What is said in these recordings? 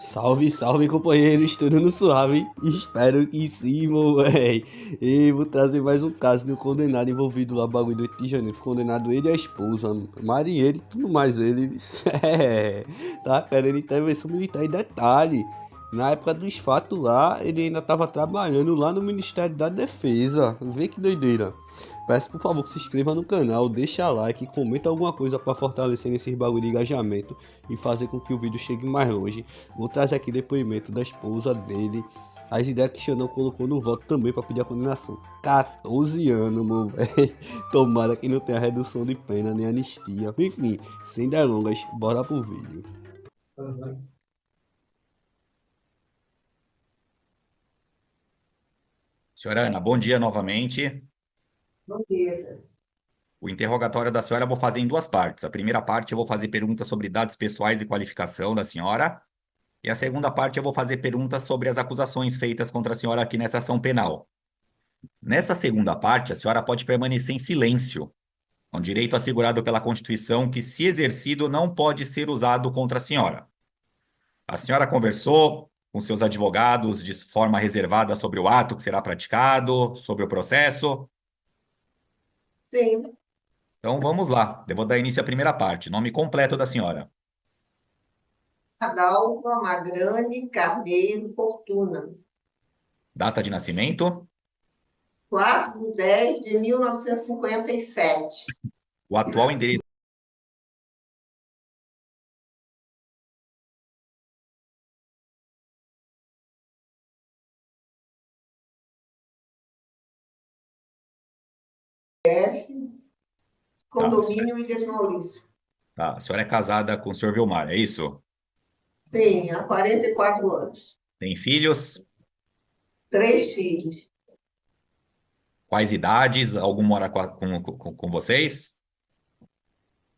Salve, salve, companheiros, tudo no suave? Espero que sim, meu véi. E vou trazer mais um caso de um condenado envolvido lá, bagulho do 8 de janeiro. Foi condenado ele e a esposa, marinheiro e tudo mais. Ele tá querendo intervenção militar. E detalhe, na época dos fatos lá, ele ainda tava trabalhando lá no Ministério da Defesa. Vê que doideira. Peço por favor que se inscreva no canal, deixa like, comenta alguma coisa para fortalecer nesses bagulho de engajamento e fazer com que o vídeo chegue mais longe. Vou trazer aqui depoimento da esposa dele, as ideias que Xandão colocou no voto também para pedir a condenação. 14 anos, meu velho. Tomara que não tenha redução de pena nem anistia. Enfim, sem delongas, bora pro vídeo. Senhora Ana, bom dia novamente. Bom dia. O interrogatório da senhora eu vou fazer em duas partes. A primeira parte eu vou fazer perguntas sobre dados pessoais e qualificação da senhora. E a segunda parte eu vou fazer perguntas sobre as acusações feitas contra a senhora aqui nessa ação penal. Nessa segunda parte, a senhora pode permanecer em silêncio. É um direito assegurado pela Constituição que, se exercido, não pode ser usado contra a senhora. A senhora conversou com seus advogados de forma reservada sobre o ato que será praticado, sobre o processo? Sim, Então vamos lá. Eu vou dar início à primeira parte. Nome completo da senhora. Adalva Magrane Carneiro Fortuna, Data de nascimento. 4/10/1957. O atual endereço. Tá, Condomínio Ilhas Maurício. tá. A senhora é casada com o senhor Vilmar, é isso? Sim, há 44 anos. Tem filhos? 3 filhos. Quais idades? Algum mora com vocês?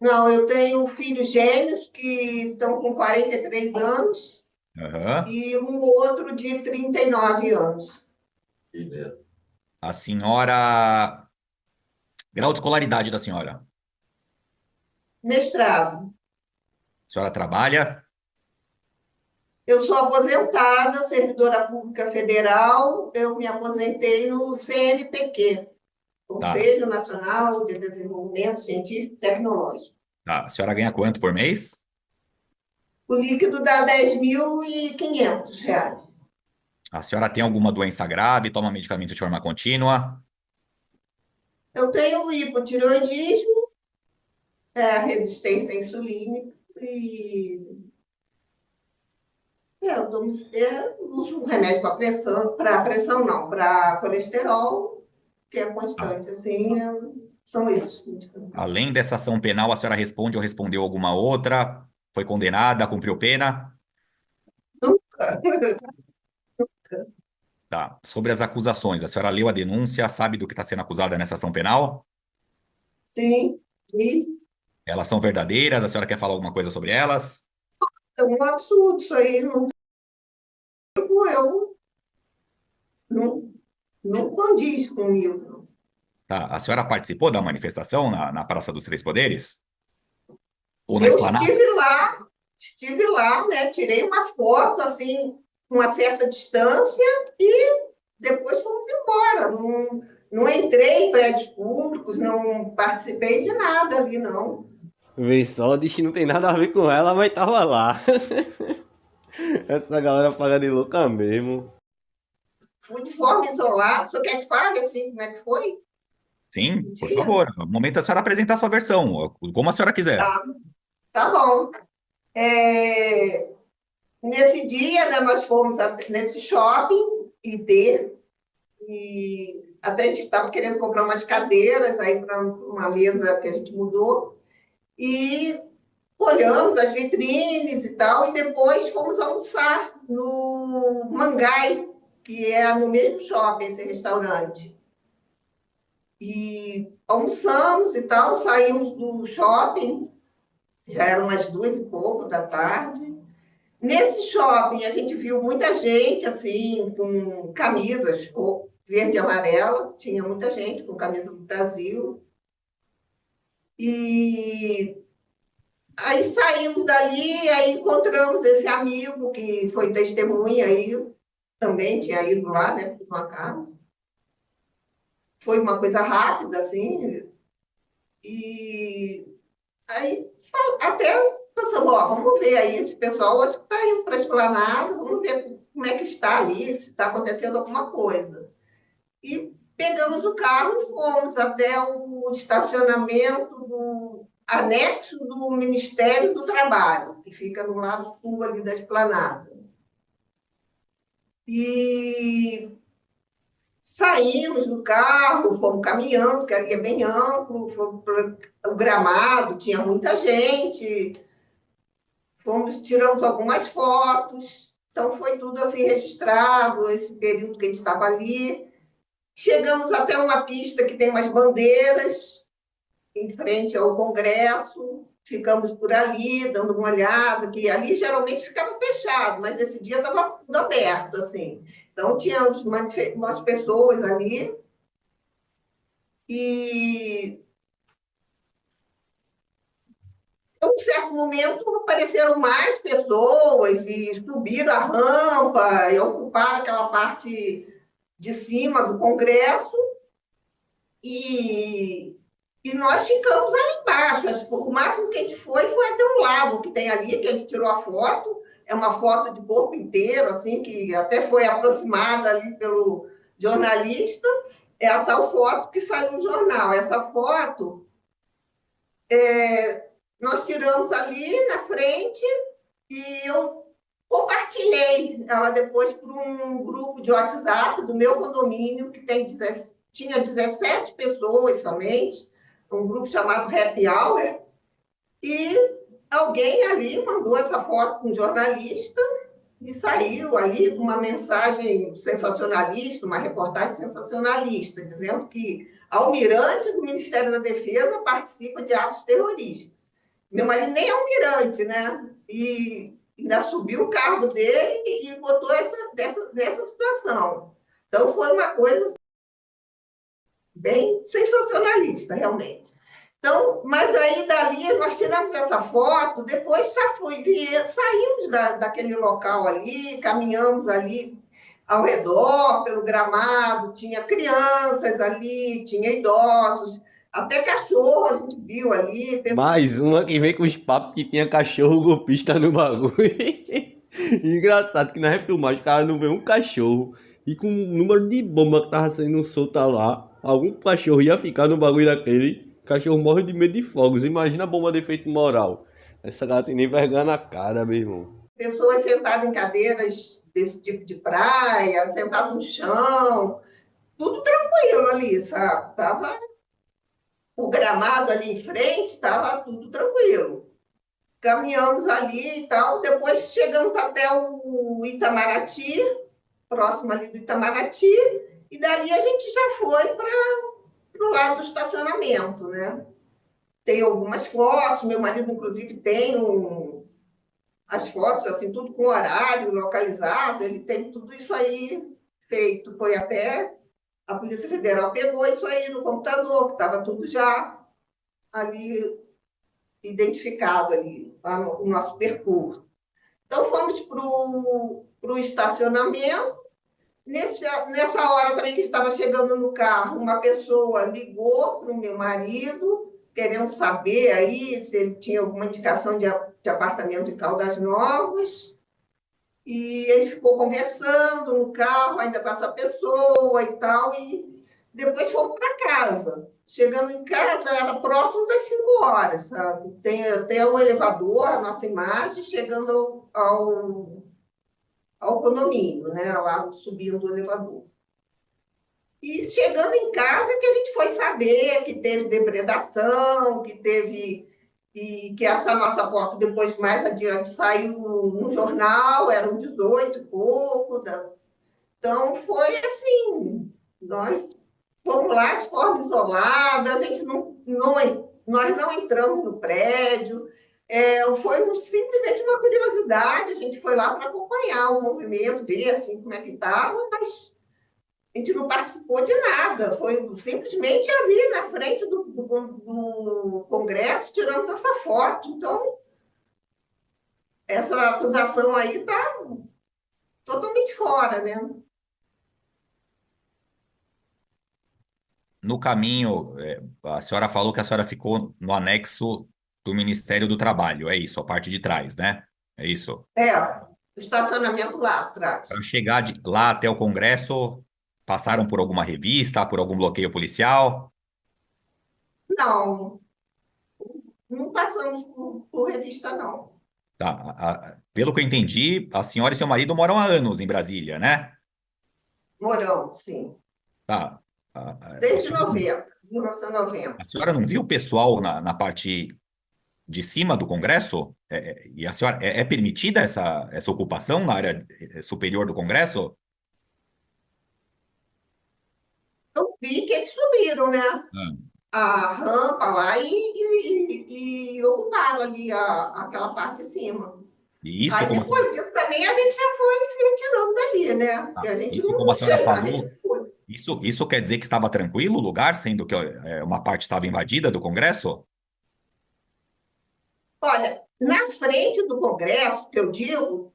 Não, eu tenho filhos gêmeos que estão com 43 anos Aham. e um outro de 39 anos. A senhora. Grau de escolaridade da senhora. A Mestrado. senhora trabalha? Eu sou aposentada, servidora pública federal. Eu me aposentei no CNPq, Tá, Conselho Nacional de Desenvolvimento Científico e Tecnológico. tá. A senhora ganha quanto por mês? O líquido dá R$ 10.500. A senhora tem alguma doença grave? Toma medicamento de forma contínua? Eu tenho hipotireoidismo, resistência insulínica e uso um remédio para pressão não, para colesterol, que é Tá. constante, assim, são esses. Além dessa ação penal, a senhora responde ou respondeu alguma outra? Foi condenada, cumpriu pena? Nunca. Tá. Sobre as acusações, a senhora leu a denúncia, sabe do que está sendo acusada nessa ação penal? Sim, e Elas são verdadeiras? A senhora quer falar alguma coisa sobre elas? é um absurdo isso aí, não digo eu, não, não condiz comigo. Tá. A senhora participou da manifestação na Praça dos Três Poderes? Ou na Eu Esplanada? estive lá, né? Tirei uma foto assim, com uma certa distância e depois fomos embora. Não, não entrei em prédios públicos, não participei de nada ali, não. Vê só, disse que não tem nada a ver com ela, mas tava lá. Essa galera paga de louca mesmo. Fui de forma isolada. Você quer que fale assim como é que foi Sim, o por dia? favor. No momento é a senhora apresentar a sua versão, como a senhora quiser. Tá, tá bom. É, nesse dia, né, nós fomos nesse shopping e até a gente estava querendo comprar umas cadeiras aí para uma mesa que a gente mudou e olhamos as vitrines e tal, e depois fomos almoçar no Mangai, que é no mesmo shopping, esse restaurante. E almoçamos e tal, saímos do shopping, já eram umas 2 e pouco da tarde. Nesse shopping, a gente viu muita gente, assim, com camisas verde e amarela, tinha muita gente com camisa do Brasil. E Aí saímos dali, aí encontramos esse amigo que foi testemunha aí, também tinha ido lá, né, por um acaso. Foi uma coisa rápida, assim, e aí até pensamos, ó, vamos ver aí, esse pessoal hoje está indo para a esplanada, vamos ver como é que está ali, se está acontecendo alguma coisa. E pegamos o carro e fomos até o estacionamento do anexo do Ministério do Trabalho, que fica no lado sul ali da esplanada. E saímos do carro, fomos caminhando, que ali é bem amplo, o gramado, tinha muita gente, tiramos algumas fotos, então foi tudo assim registrado, esse período que a gente estava ali. Chegamos até uma pista que tem umas bandeiras em frente ao Congresso, ficamos por ali, dando uma olhada, que ali geralmente ficava fechado, mas esse dia estava tudo aberto, assim. Então, tinha umas pessoas ali e, em um certo momento, apareceram mais pessoas e subiram a rampa e ocuparam aquela parte de cima do Congresso e nós ficamos ali embaixo. O máximo que a gente foi até um lago que tem ali, que a gente tirou a foto. É uma foto de corpo inteiro, assim, que até foi aproximada ali pelo jornalista. É a tal foto que saiu no jornal. Essa foto nós tiramos ali na frente e eu compartilhei ela depois para um grupo de WhatsApp do meu condomínio, que tinha 17 pessoas somente, um grupo chamado Happy Hour, e alguém ali mandou essa foto para um jornalista e saiu ali com uma mensagem sensacionalista, uma reportagem sensacionalista, dizendo que almirante do Ministério da Defesa participa de atos terroristas. Meu marido nem é almirante, né? E ainda subiu o cargo dele e botou nessa situação. Então, foi uma coisa bem sensacionalista, realmente. Então, mas aí dali nós tiramos essa foto, depois saímos daquele local ali, caminhamos ali ao redor, pelo gramado, tinha crianças ali, tinha idosos, até cachorro a gente viu ali. Mais uma que vem com os papos que tinha cachorro golpista no bagulho. Engraçado que na refilmagem o cara não vê um cachorro. E com o número de bomba que tava sendo solta lá, algum cachorro ia ficar no bagulho daquele. O cachorro morre de medo de fogos. Imagina a bomba de efeito moral. Essa cara tem nem vergonha na cara, meu irmão. Pessoas sentadas em cadeiras desse tipo de praia, sentadas no chão, tudo tranquilo ali, sabe? Tava o gramado ali em frente, estava tudo tranquilo. Caminhamos ali e tal, depois chegamos até o Itamaraty, próximo ali do Itamaraty, e dali a gente já foi para o lado do estacionamento, né? Tem algumas fotos, meu marido, inclusive, tem as fotos, assim, tudo com horário localizado, ele tem tudo isso aí feito. Foi até a Polícia Federal pegou isso aí no computador, que estava tudo já ali identificado ali, o nosso percurso. Então, fomos para o estacionamento. Nessa hora também que estava chegando no carro, uma pessoa ligou para o meu marido, querendo saber aí se ele tinha alguma indicação de apartamento em Caldas Novas. E ele ficou conversando no carro, ainda com essa pessoa e tal, e depois fomos para casa. Chegando em casa, era próximo das 5 horas, sabe? Tem até o elevador, a nossa imagem, chegando ao condomínio, né? Lá subindo o elevador. E chegando em casa que a gente foi saber que teve depredação, que teve e que essa nossa foto depois, mais adiante, saiu no jornal, eram 18 e pouco. Então, foi assim, nós fomos lá de forma isolada, a gente nós não entramos no prédio, foi simplesmente uma curiosidade, a gente foi lá para acompanhar o movimento, ver assim, como é que estava, mas a gente não participou de nada, foi simplesmente ali na frente do Congresso, tiramos essa foto. Então, essa acusação aí está totalmente fora, né? No caminho, a senhora falou que a senhora ficou no anexo do Ministério do Trabalho, é isso, a parte de trás, né? É isso. É, o estacionamento lá Para atrás. chegar lá até o Congresso, passaram por alguma revista, por algum bloqueio policial? Não, não passamos por revista, não. Tá, pelo que eu entendi, a senhora e seu marido moram há anos em Brasília, né? Moramos, sim. Tá. A Desde senhora, 90, 1990. a senhora não viu o pessoal na parte de cima do Congresso? E a senhora, é permitida essa ocupação na área superior do Congresso? Eu vi que eles subiram, né? Ah. A rampa lá e ocuparam ali aquela parte de cima. E isso, Aí como a senhora, depois disso também a gente já foi se retirando dali, né? Porque a gente isso como a não senhora sei, a falou, gente foi. isso quer dizer que estava tranquilo o lugar, sendo que uma parte estava invadida do Congresso? Olha, na frente do Congresso, que eu digo,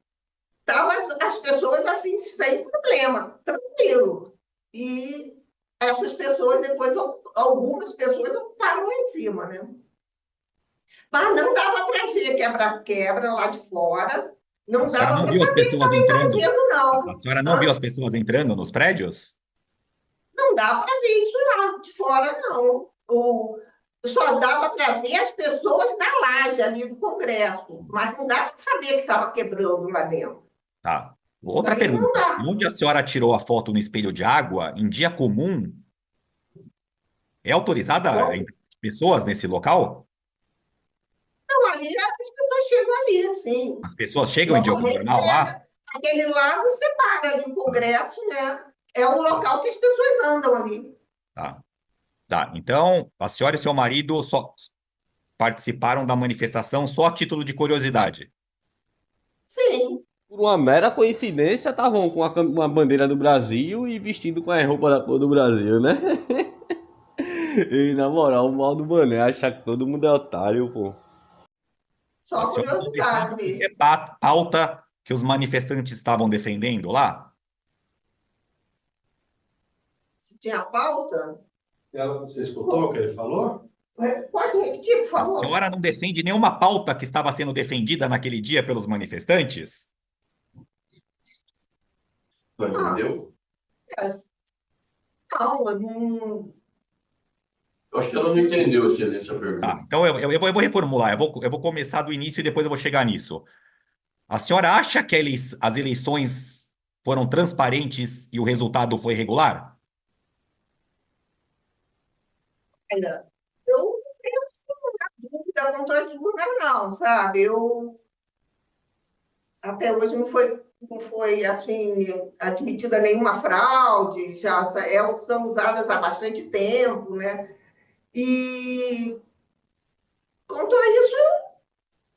estavam as pessoas assim, sem problema, tranquilo. E essas pessoas, depois, algumas pessoas ocuparam lá em cima, né? Mas não dava para ver quebra-quebra lá de fora, A não senhora dava não para viu as saber que pessoas estava entrando? invadindo, A não. senhora não viu Hã? as pessoas entrando nos prédios? Não dá para ver isso lá de fora, não. Só dava para ver as pessoas na laje ali do Congresso, mas não dá para saber que estava quebrando lá dentro. Tá. Isso Outra aí não pergunta. dá. Onde a senhora tirou a foto no espelho de água, em dia comum, é autorizada a Bom, entrar pessoas nesse local? então, ali as pessoas chegam ali, assim. As pessoas chegam em dia Normalmente, normal lá? aquele lá você para ali, o Congresso, né? É um local que as pessoas andam ali. Tá. Tá. Então, a senhora e seu marido só participaram da manifestação só a título de curiosidade. Sim. Por uma mera coincidência, estavam com uma bandeira do Brasil e vestindo com a roupa da cor do Brasil, né? E na moral, o mal do Mané acha que todo mundo é otário, pô. A Só senhora não curiosidade defende mesmo. qualquer pauta que os manifestantes estavam defendendo lá? Se tinha pauta, Você escutou o que ele falou? pode repetir, por A favor? senhora não defende nenhuma pauta que estava sendo defendida naquele dia pelos manifestantes? Não Ah, entendeu? é, não, eu não. Eu acho que ela não entendeu, excelência, a Tá, pergunta. então eu vou reformular, eu vou começar do início e depois eu vou chegar nisso. A senhora acha que as eleições foram transparentes e o resultado foi regular? Olha, eu não tenho dúvida quanto às urnas, não, sabe? Eu até hoje não foi assim admitida nenhuma fraude, já são usadas há bastante tempo, né? E quanto a isso,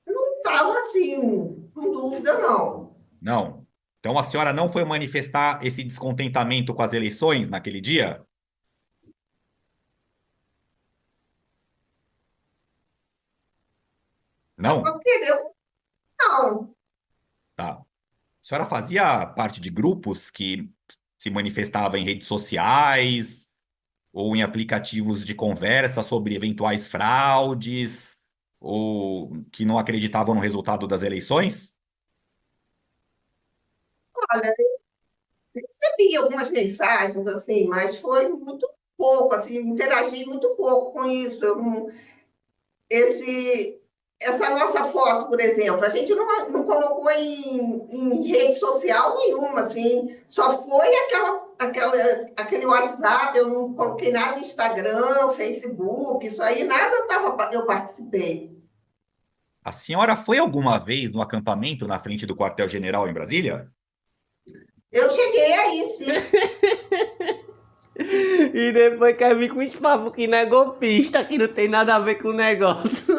não estava assim, com dúvida, não. Não. Então a senhora não foi manifestar esse descontentamento com as eleições naquele dia? Não? Estava querendo, não. Tá. A senhora fazia parte de grupos que se manifestavam em redes sociais ou em aplicativos de conversa sobre eventuais fraudes ou que não acreditavam no resultado das eleições? Olha, recebi algumas mensagens, assim, mas foi muito pouco, assim, interagi muito pouco com isso. Esse, essa nossa foto, por exemplo, a gente não colocou em rede social nenhuma, assim, só foi aquele WhatsApp, eu não coloquei nada no Instagram, Facebook, isso aí, nada eu participei. A senhora foi alguma vez no acampamento na frente do quartel-general em Brasília? Eu cheguei aí, sim. E depois quer vir com os papos que não é golpista, que não tem nada a ver com o negócio.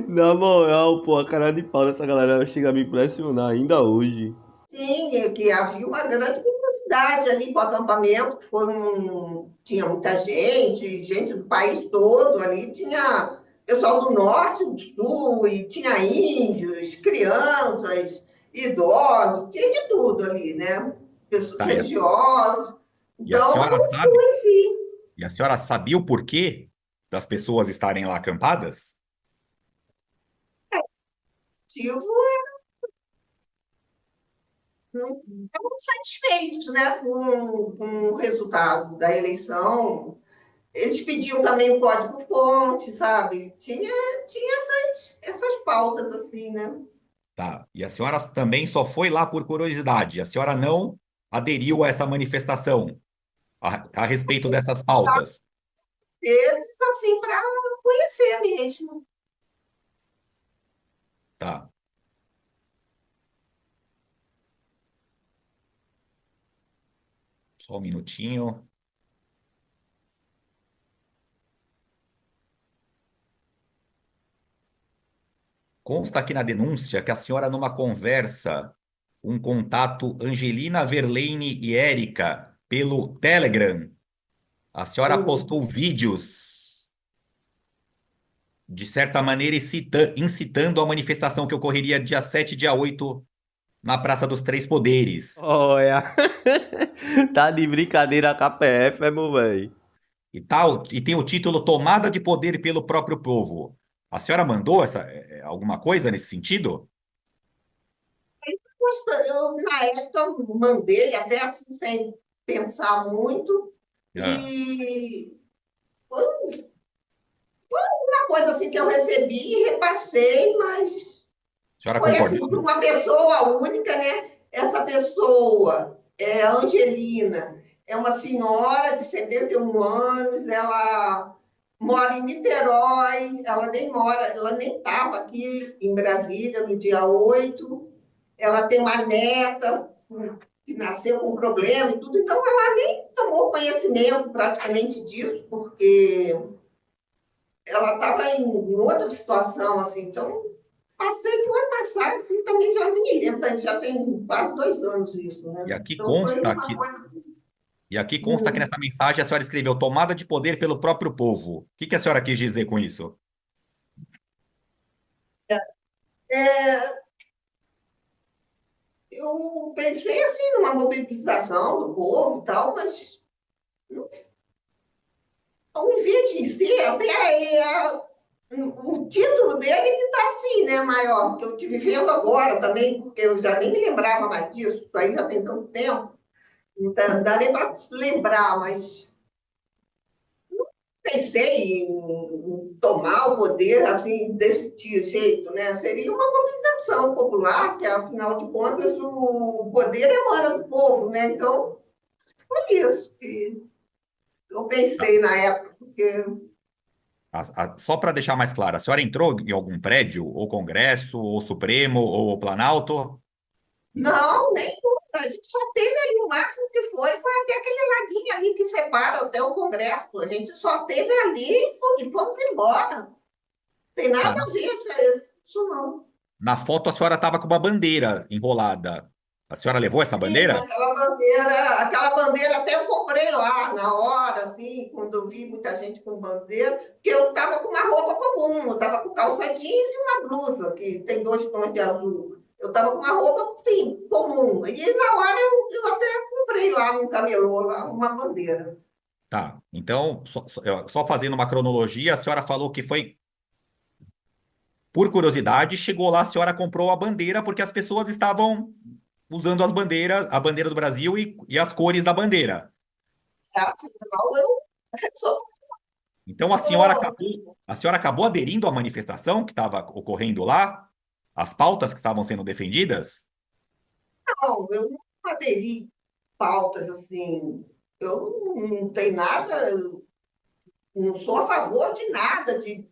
Na moral, pô, a cara de pau dessa galera chega a me impressionar ainda hoje. Sim, que havia uma grande publicidade ali para o acampamento, que tinha muita gente, gente do país todo ali, tinha pessoal do norte, do sul, e tinha índios, crianças, idosos, tinha de tudo ali, né? Pessoas Tá, religiosas. e a Então, senhora eu sabe? fui, sim. E a senhora sabia o porquê das pessoas estarem lá acampadas? Tive, não estavam satisfeitos, né, com o resultado da eleição. Eles pediam também o código-fonte, sabe? Tinha essas pautas assim, né? Tá. E a senhora também só foi lá por curiosidade. A senhora não aderiu a essa manifestação a respeito dessas pautas. Esses, assim, para conhecer mesmo. Tá. Só um minutinho. Consta aqui na denúncia que a senhora, numa conversa, um contato Angelina Verlaine e Érica pelo Telegram, a senhora Hum. postou vídeos, de certa maneira, incitando a manifestação que ocorreria dia 7 e dia 8 na Praça dos Três Poderes. Olha, tá de brincadeira com a PF, é, meu velho? E tem o título Tomada de Poder pelo Próprio Povo. A senhora mandou alguma coisa nesse sentido? Eu, na época, mandei, até assim, sem pensar muito, Ah, e foi uma coisa assim que eu recebi e repassei, mas a senhora foi concordou? assim, para uma pessoa única, né? Essa pessoa, a Angelina, é uma senhora de 71 anos, ela mora em Niterói, ela nem estava aqui em Brasília no dia 8. Ela tem uma neta que nasceu com problema e tudo, então ela nem tomou conhecimento praticamente disso, porque ela estava em outra situação, assim, então passei por passar, assim, também já nem me lembro, já tem quase 2 anos isso, E né? aqui Então foi consta uma que, coisa. e aqui consta que nessa mensagem a senhora escreveu tomada de poder pelo próprio povo. O que que a senhora quis dizer com isso? É, eu pensei assim numa mobilização do povo e tal, mas o vídeo em si, até aí, o título dele que está assim, né, maior, que eu tive vendo agora também, porque eu já nem me lembrava mais disso, isso aí já tem tanto tempo, não dá nem para se lembrar, mas pensei em tomar o poder assim desse jeito, né? Seria uma mobilização popular, que afinal de contas o poder emana do povo, né? Então, foi isso que eu pensei na época, porque Só para deixar mais claro, a senhora entrou em algum prédio, ou Congresso, ou Supremo, ou Planalto? não, nem tudo. A gente só teve ali, o máximo que foi até aquele laguinho ali que separa até o Congresso. A gente só teve ali e fomos embora. Não tem Tá. nada a ver isso não. Na foto a senhora estava com uma bandeira enrolada. A senhora levou essa Sim, bandeira? aquela bandeira até eu comprei lá na hora, assim, quando eu vi muita gente com bandeira, porque eu estava com uma roupa comum, eu estava com calça jeans e uma blusa, que tem 2 tons de azul. Eu estava com uma roupa, sim, comum. E na hora eu até comprei lá no camelô, lá, uma bandeira. Tá. Então, só fazendo uma cronologia, a senhora falou que foi por curiosidade, chegou lá, a senhora comprou a bandeira porque as pessoas estavam usando as bandeiras, a bandeira do Brasil e as cores da bandeira. Assim, não, eu sou. Então a senhora acabou aderindo à manifestação que estava ocorrendo lá, às pautas que estavam sendo defendidas? Não, eu não aderi pautas assim. Eu não tenho nada, não sou a favor de nada, de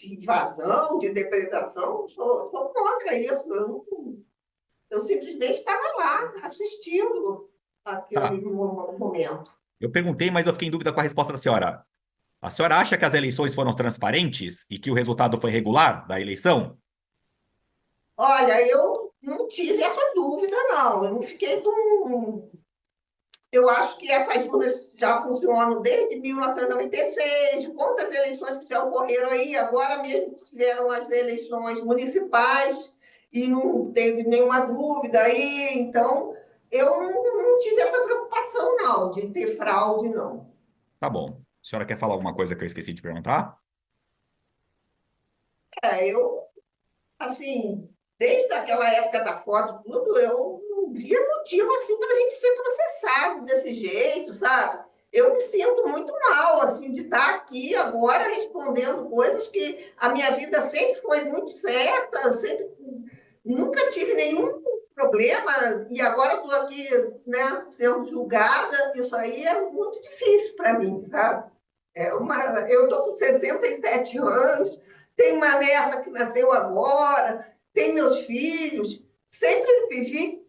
invasão, de depredação, sou contra isso. Eu simplesmente estava lá, assistindo Tá. aquele momento. Eu perguntei, mas eu fiquei em dúvida com a resposta da senhora. A senhora acha que as eleições foram transparentes e que o resultado foi regular da eleição? Olha, eu não tive essa dúvida, não. Eu não fiquei com. Eu acho que essas urnas já funcionam desde 1996, quantas eleições que já ocorreram aí, agora mesmo tiveram as eleições municipais e não teve nenhuma dúvida aí, então eu não tive essa preocupação não, de ter fraude, não. Tá bom. A senhora quer falar alguma coisa que eu esqueci de perguntar? Eu, assim, desde aquela época da foto, tudo, eu não via motivo assim para a gente ser processado desse jeito, sabe? Eu me sinto muito mal, assim, de estar aqui agora respondendo coisas que a minha vida sempre foi muito certa, sempre, nunca tive nenhum problema, e agora estou aqui, né, sendo julgada. Isso aí é muito difícil para mim, sabe? Eu estou com 67 anos, tenho uma neta que nasceu agora, tenho meus filhos, sempre vivi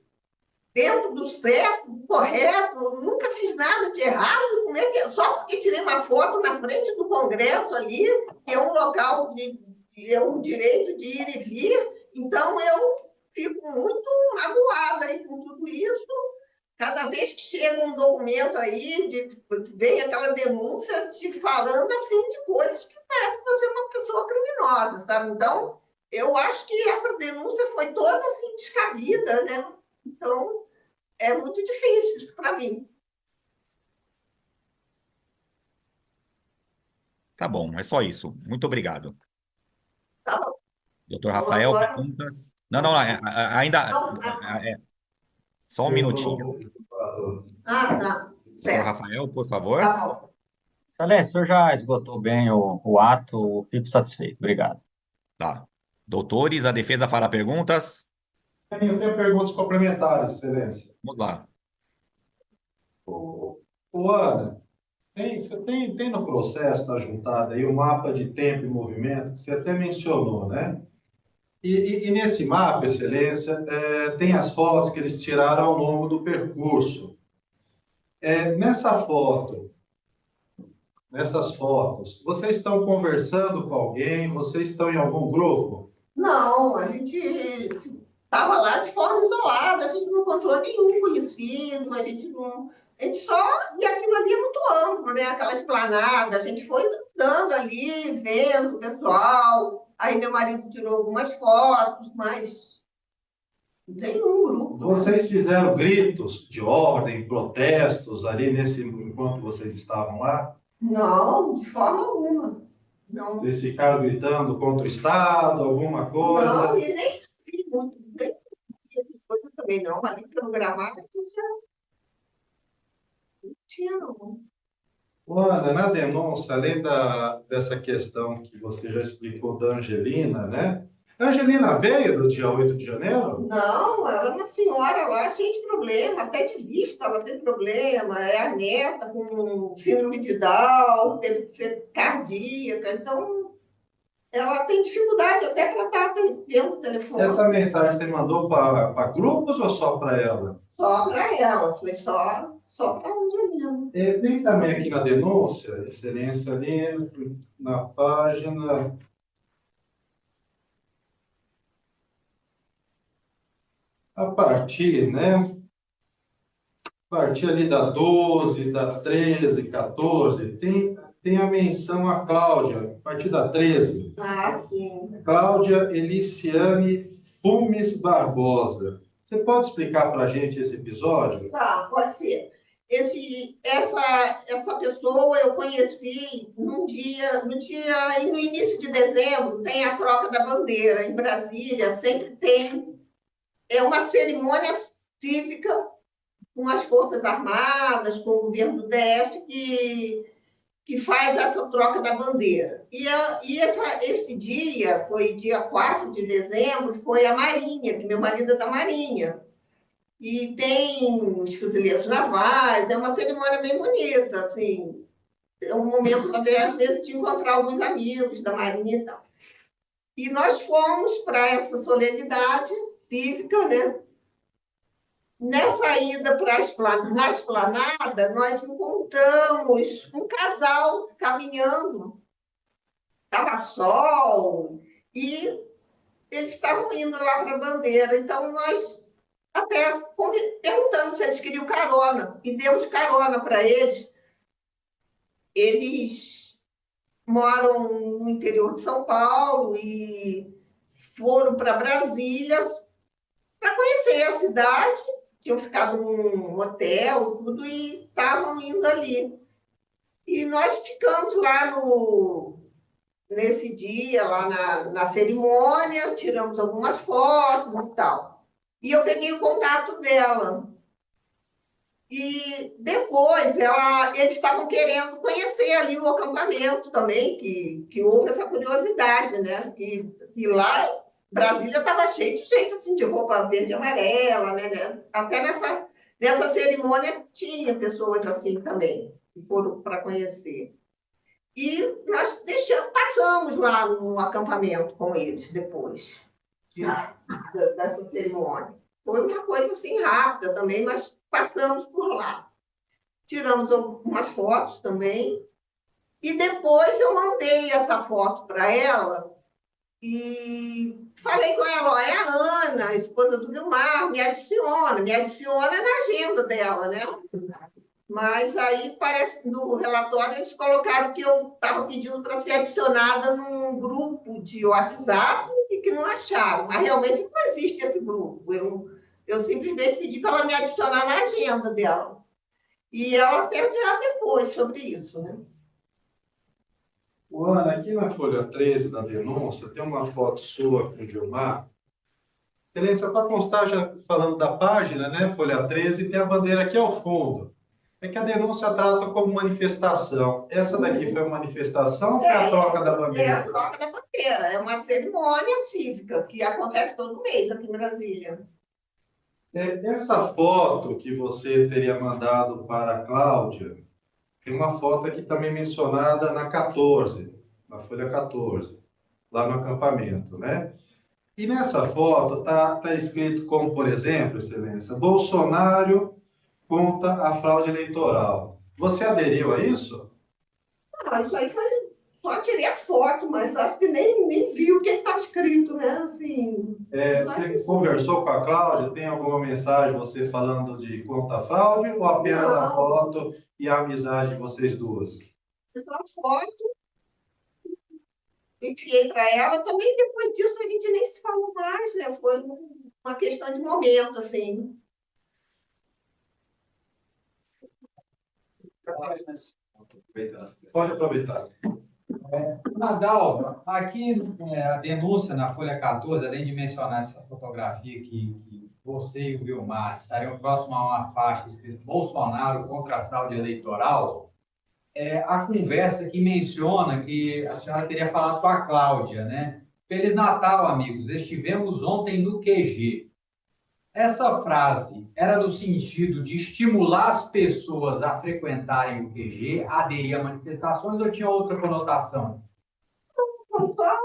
dentro do certo, do correto, nunca fiz nada de errado. Como é que só porque tirei uma foto na frente do Congresso ali, que é um local é um direito de ir e vir, então eu fico muito magoada aí com tudo isso. Cada vez que chega um documento aí, vem aquela denúncia te falando assim de coisas que parece que você é uma pessoa criminosa, sabe? Então, eu acho que essa denúncia foi toda assim descabida, né? Então, é muito difícil isso para mim. Tá bom, é só isso. Muito obrigado. Tá bom. Doutor Então, Rafael, agora. perguntas? Não, não, ainda. Não, Só um minutinho. tá. Doutor Certo. Rafael, por favor. Tá bom. Excelência, o senhor já esgotou bem o ato, fico satisfeito. Obrigado. Tá. Doutores, a defesa fará perguntas? Eu tenho perguntas complementares, Excelência. Vamos lá. Ana, tem no processo da juntada aí o mapa de tempo e movimento, que você até mencionou, né? E nesse mapa, Excelência, tem as fotos que eles tiraram ao longo do percurso. Nessas fotos, vocês estão conversando com alguém? Vocês estão em algum grupo? Não, a gente estava lá de forma isolada, a gente não encontrou nenhum conhecido, a gente não. A gente só. E aquilo ali é muito amplo, né? Aquela esplanada, a gente foi andando ali, vendo o pessoal. Aí meu marido tirou algumas fotos, mas não tem nenhum grupo. Vocês fizeram gritos de ordem, protestos ali enquanto vocês estavam lá? Não, de forma alguma. Não, Vocês ficaram gritando contra o Estado, alguma coisa? não, e nem vi muito, nem vi essas coisas também, não. Ali pelo gramado, não tinha, não. Ana, na denúncia, além dessa questão que você já explicou da Angelina, né? A Angelina veio do dia 8 de janeiro? Não, ela é uma senhora lá cheia de problema, até de vista ela tem problema, é a neta com síndrome de Down, teve que ser cardíaca, então ela tem dificuldade até para estar atendendo o telefone. Essa mensagem você mandou para grupos ou só para ela? Só para ela, foi só para a Angelina. Tem também aqui na denúncia, Excelência, ali na página. A partir, né? A partir ali da 12, da 13, 14, tem a menção a Cláudia, a partir da 13. Ah, sim. Cláudia Eliciane Fumes Barbosa. Você pode explicar para a gente esse episódio? Tá, pode ser. Essa pessoa eu conheci no início de dezembro, tem a troca da bandeira em Brasília, sempre tem. É uma cerimônia cívica com as Forças Armadas, com o governo do DF, que faz essa troca da bandeira. Esse dia, foi dia 4 de dezembro, foi a Marinha, que meu marido é da Marinha. E tem os fuzileiros navais, é uma cerimônia bem bonita, assim. É um momento até, às vezes, de encontrar alguns amigos da Marinha e tal. E nós fomos para essa solenidade cívica, né? Nessa ida na esplanada, nós encontramos um casal caminhando. Estava sol e eles estavam indo lá para a bandeira. Então, nós até perguntando se eles queriam carona, e demos carona para eles. Eles moram no interior de São Paulo e foram para Brasília para conhecer a cidade, tinham ficado num hotel e tudo, e estavam indo ali. E nós ficamos lá nesse dia, lá na cerimônia, tiramos algumas fotos e tal. E eu peguei o contato dela. E depois eles estavam querendo conhecer ali o acampamento também, que houve essa curiosidade, né? Que lá Brasília estava cheio de gente assim, de roupa verde e amarela, né? Até nessa cerimônia tinha pessoas assim também, que foram para conhecer. E nós passamos lá no acampamento com eles depois dessa cerimônia. Foi uma coisa assim rápida também, mas passamos por lá. Tiramos algumas fotos também. E depois eu mandei essa foto para ela e falei com ela, ó, é a Ana, a esposa do Vilmar, me adiciona na agenda dela, né? Mas aí parece no relatório eles colocaram que eu estava pedindo para ser adicionada num grupo de WhatsApp e que não acharam. Mas realmente não existe esse grupo. Eu simplesmente pedi para ela me adicionar na agenda dela. E ela até dirá depois sobre isso, né? Ana, aqui na folha 13 da denúncia, tem uma foto sua com o Gilmar. Excelência, para constar, já falando da página, né, folha 13, tem a bandeira aqui ao fundo. É que a denúncia trata como manifestação. Essa daqui foi uma manifestação ou foi a troca da É a bandeira? troca da bandeira. É uma cerimônia cívica que acontece todo mês aqui em Brasília. Essa foto que você teria mandado para a Cláudia, tem uma foto aqui também mencionada na 14, na folha 14, lá no acampamento, né? E nessa foto tá escrito como, por exemplo, Excelência, Bolsonaro contra a fraude eleitoral. Você aderiu a isso? Ah, isso aí foi. Só tirei a foto, mas acho que nem vi o que estava escrito, né? Assim, Você conversou com a Cláudia? Tem alguma mensagem você falando de contra a fraude ou apenas a não, foto e a amizade de vocês duas? fiz uma foto, enviei para ela. Também depois disso a gente nem se falou mais, né? Foi uma questão de momento, assim. Pode aproveitar. Nadal, aqui a denúncia na folha 14, além de mencionar essa fotografia que você e o Vilmar estariam próximos a uma faixa escrito Bolsonaro contra a fraude eleitoral, a conversa que menciona que a senhora teria falado com a Cláudia, né? Feliz Natal, amigos. Estivemos ontem no QG. Essa frase era no sentido de estimular as pessoas a frequentarem o QG, a aderir a manifestações, ou tinha outra conotação? Foi só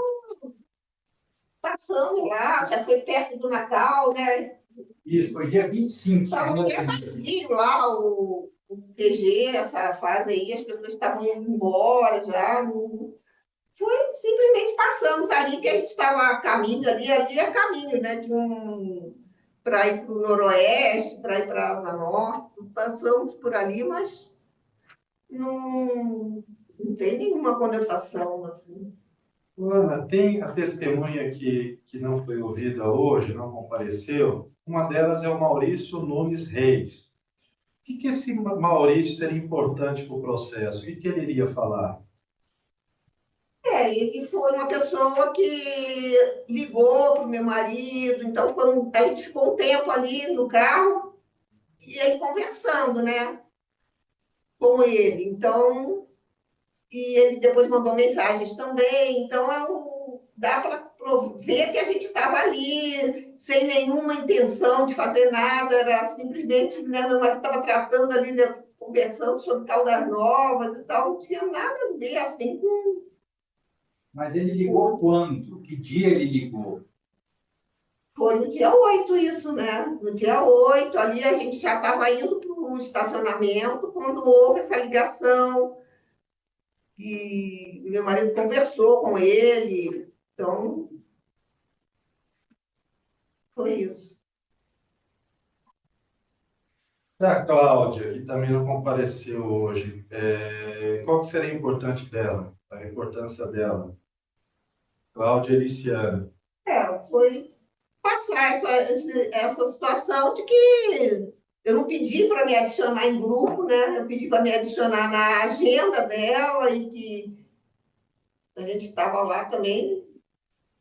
passando lá, já foi perto do Natal, né? Isso, foi dia 25. Estava até vazio lá o PG, essa fase aí, as pessoas estavam indo embora já. Foi simplesmente passamos ali, que a gente estava a caminho ali é caminho, né? Para ir para o Noroeste, para ir para a Asa Norte, passamos por ali, mas não tem nenhuma conotação assim. Ana, tem a testemunha que não foi ouvida hoje, não compareceu. Uma delas é o Maurício Nunes Reis. O que esse Maurício seria importante para o processo? O que ele iria falar? E foi uma pessoa que ligou para o meu marido, então a gente ficou um tempo ali no carro e aí conversando, né, com ele. Então, e ele depois mandou mensagens também, então dá para ver que a gente estava ali sem nenhuma intenção de fazer nada, era simplesmente, né, meu marido estava tratando ali, né, conversando sobre Caldas Novas e tal, não tinha nada a ver assim com. Mas ele ligou quando? Que dia ele ligou? Foi no dia 8 isso, né? No dia 8 ali a gente já estava indo para o estacionamento quando houve essa ligação e meu marido conversou com ele. Então, foi isso. Da Cláudia, que também não compareceu hoje, qual que seria a importância dela? Cláudia Eliciane. Foi passar essa situação de que eu não pedi para me adicionar em grupo, né? Eu pedi para me adicionar na agenda dela e que a gente estava lá também.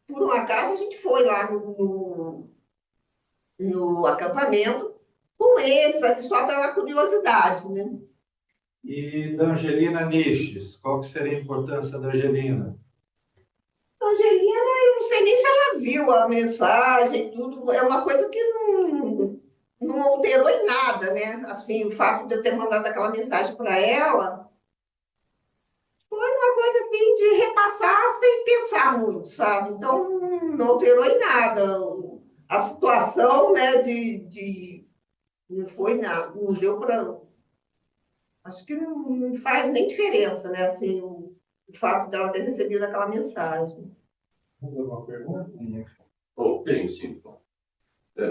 Por um acaso, a gente foi lá no acampamento com eles, ali, só pela curiosidade, né? E da Angelina Niches, qual que seria a importância da Angelina? A Angelina, eu não sei nem se ela viu a mensagem, tudo. É uma coisa que não alterou em nada, né? Assim, o fato de eu ter mandado aquela mensagem para ela foi uma coisa assim de repassar sem pensar muito, sabe? Então, não alterou em nada. A situação, né, não foi nada, não deu para. Acho que não faz nem diferença, né? Assim, o fato dela ter recebido aquela mensagem. Mais alguma pergunta? Oh, tenho sim.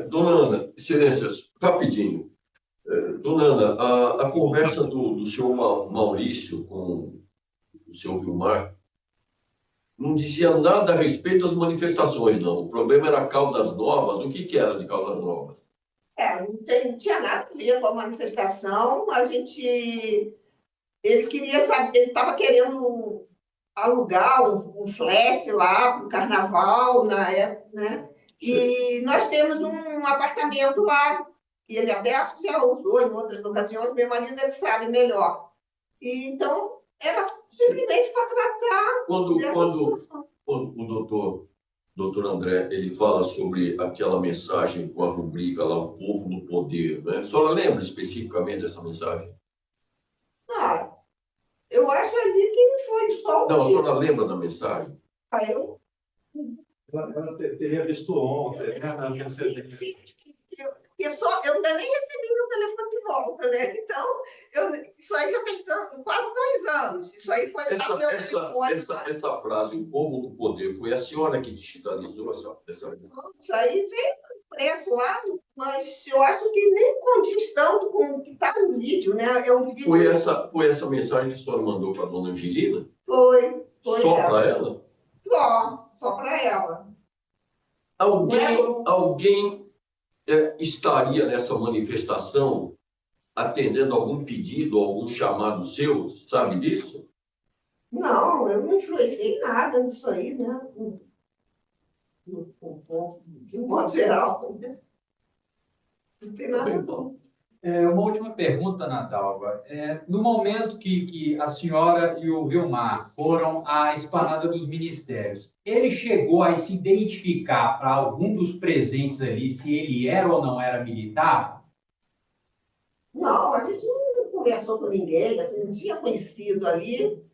Dona Ana, excelências, rapidinho. Dona Ana, a conversa do senhor Maurício com o senhor Vilmar não dizia nada a respeito das manifestações, não. O problema era Caldas Novas. O que que era de Caldas Novas? Não tinha nada a ver com a manifestação. Ele queria saber, ele estava querendo alugar um flat lá para o carnaval na época, né? E nós temos um apartamento lá, e ele até acho que já usou em outras ocasiões, meu marido deve sabe melhor. E, então, era simplesmente para tratar Quando, dessa quando, situação. quando o doutor André, ele fala sobre aquela mensagem com a rubrica lá, o povo no poder, né? A senhora lembra especificamente dessa mensagem? Ah, eu acho ali que foi só Não, um a senhora tipo. lembra da mensagem? Eu Ela teria visto ontem, né? eu ainda nem recebi meu telefone de volta, né? Então, isso aí já tem quase 2 anos. Isso aí foi Essa, no meu essa, telefone. essa, essa frase, o povo no poder, foi a senhora que digitalizou essa... Isso aí veio impresso lá, mas eu acho que nem condiz tanto com o que está no vídeo, né? É um vídeo. Foi essa mensagem que a senhora mandou para a dona Angelina? Foi Só ela. para ela? Só para ela. Alguém estaria nessa manifestação atendendo algum pedido, algum chamado seu? Sabe disso? Não, eu não influenciei nada nisso aí, né? De um modo geral. Não tem Tá nada bem, a ver. então. Uma última pergunta, Natalva. No momento que a senhora e o Vilmar foram à esplanada dos ministérios, ele chegou a se identificar para algum dos presentes ali se ele era ou não era militar? Não, a gente não conversou com ninguém, assim, não tinha conhecido ali,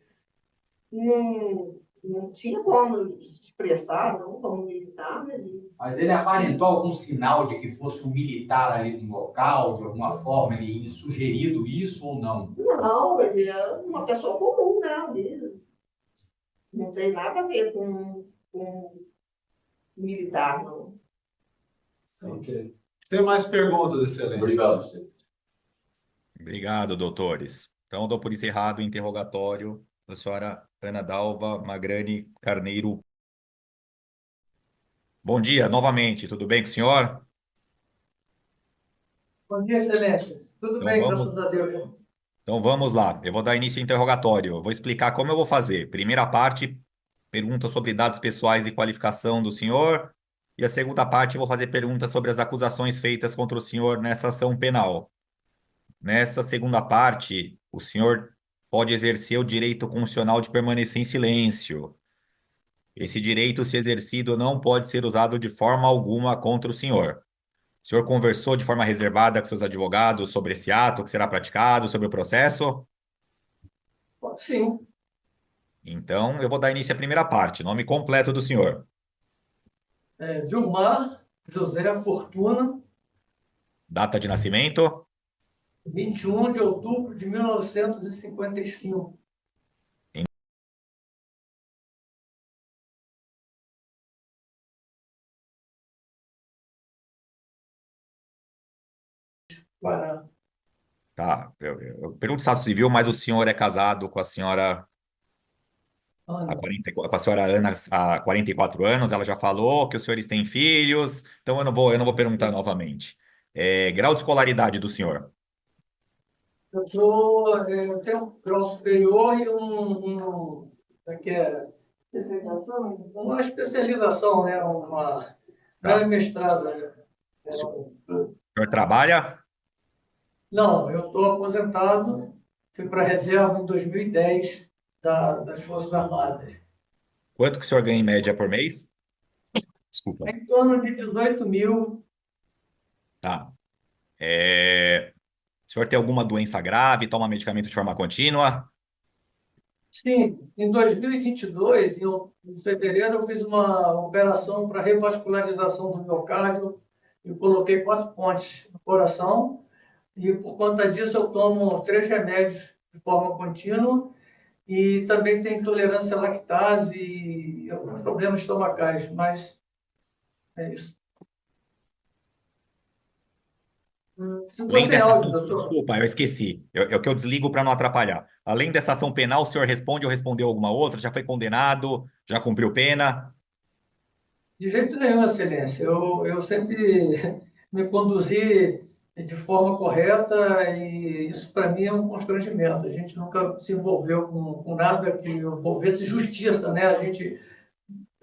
não tinha como expressar, não, como militar ali. Mas ele aparentou algum sinal de que fosse um militar ali no local, de alguma forma ele sugerido isso ou não? Não, ele é uma pessoa comum, né? Ali. Não tem nada a ver com militar, não. Ok. Tem mais perguntas, excelência? Obrigado, senhor. Obrigado, doutores. Então, dou por encerrado o interrogatório da senhora Ana Dalva Magrani Carneiro. Bom dia, novamente. Tudo bem com o senhor? Bom dia, Excelência. Tudo Então bem, vamos, graças a Deus. então vamos lá. Eu vou dar início ao interrogatório. Eu vou explicar como eu vou fazer. Primeira parte, pergunta sobre dados pessoais e qualificação do senhor. E a segunda parte, eu vou fazer perguntas sobre as acusações feitas contra o senhor nessa ação penal. Nessa segunda parte, o senhor pode exercer o direito constitucional de permanecer em silêncio. Esse direito, se exercido, não pode ser usado de forma alguma contra o senhor. O senhor conversou de forma reservada com seus advogados sobre esse ato que será praticado, sobre o processo? Sim, Então, eu vou dar início à primeira parte. Nome completo do senhor. Vilmar José Fortuna, Data de nascimento. 21 de outubro de 1955. Guará. Tá, eu pergunto Estado Civil, mas o senhor é casado com a senhora há Ana. 44, com a senhora Ana há 44 anos, ela já falou que os senhores têm filhos, então eu não vou perguntar novamente. Grau de escolaridade do senhor? Eu tenho um grau superior e que é uma especialização, né? Não é Tá. mestrado, né? O senhor trabalha? Não, eu estou aposentado, fui para a reserva em 2010 das Forças Armadas. Quanto que o senhor ganha em média por mês? Desculpa. É em torno de 18 mil. Tá. O senhor tem alguma doença grave? Toma medicamento de forma contínua? Sim, em 2022, em fevereiro, eu fiz uma operação para revascularização do miocárdio e coloquei 4 pontes no coração. E por conta disso, eu tomo 3 remédios de forma contínua e também tenho intolerância à lactase e alguns problemas estomacais, mas é isso. Ficou Além sem dessa áudio, ação, doutor. desculpa, eu esqueci. É o que eu desligo para não atrapalhar. Além dessa ação penal, o senhor responde ou respondeu alguma outra? Já foi condenado? Já cumpriu pena? De jeito nenhum, Excelência. Eu sempre me conduzi de forma correta e isso, para mim, é um constrangimento. A gente nunca se envolveu com nada que envolvesse justiça, né? A gente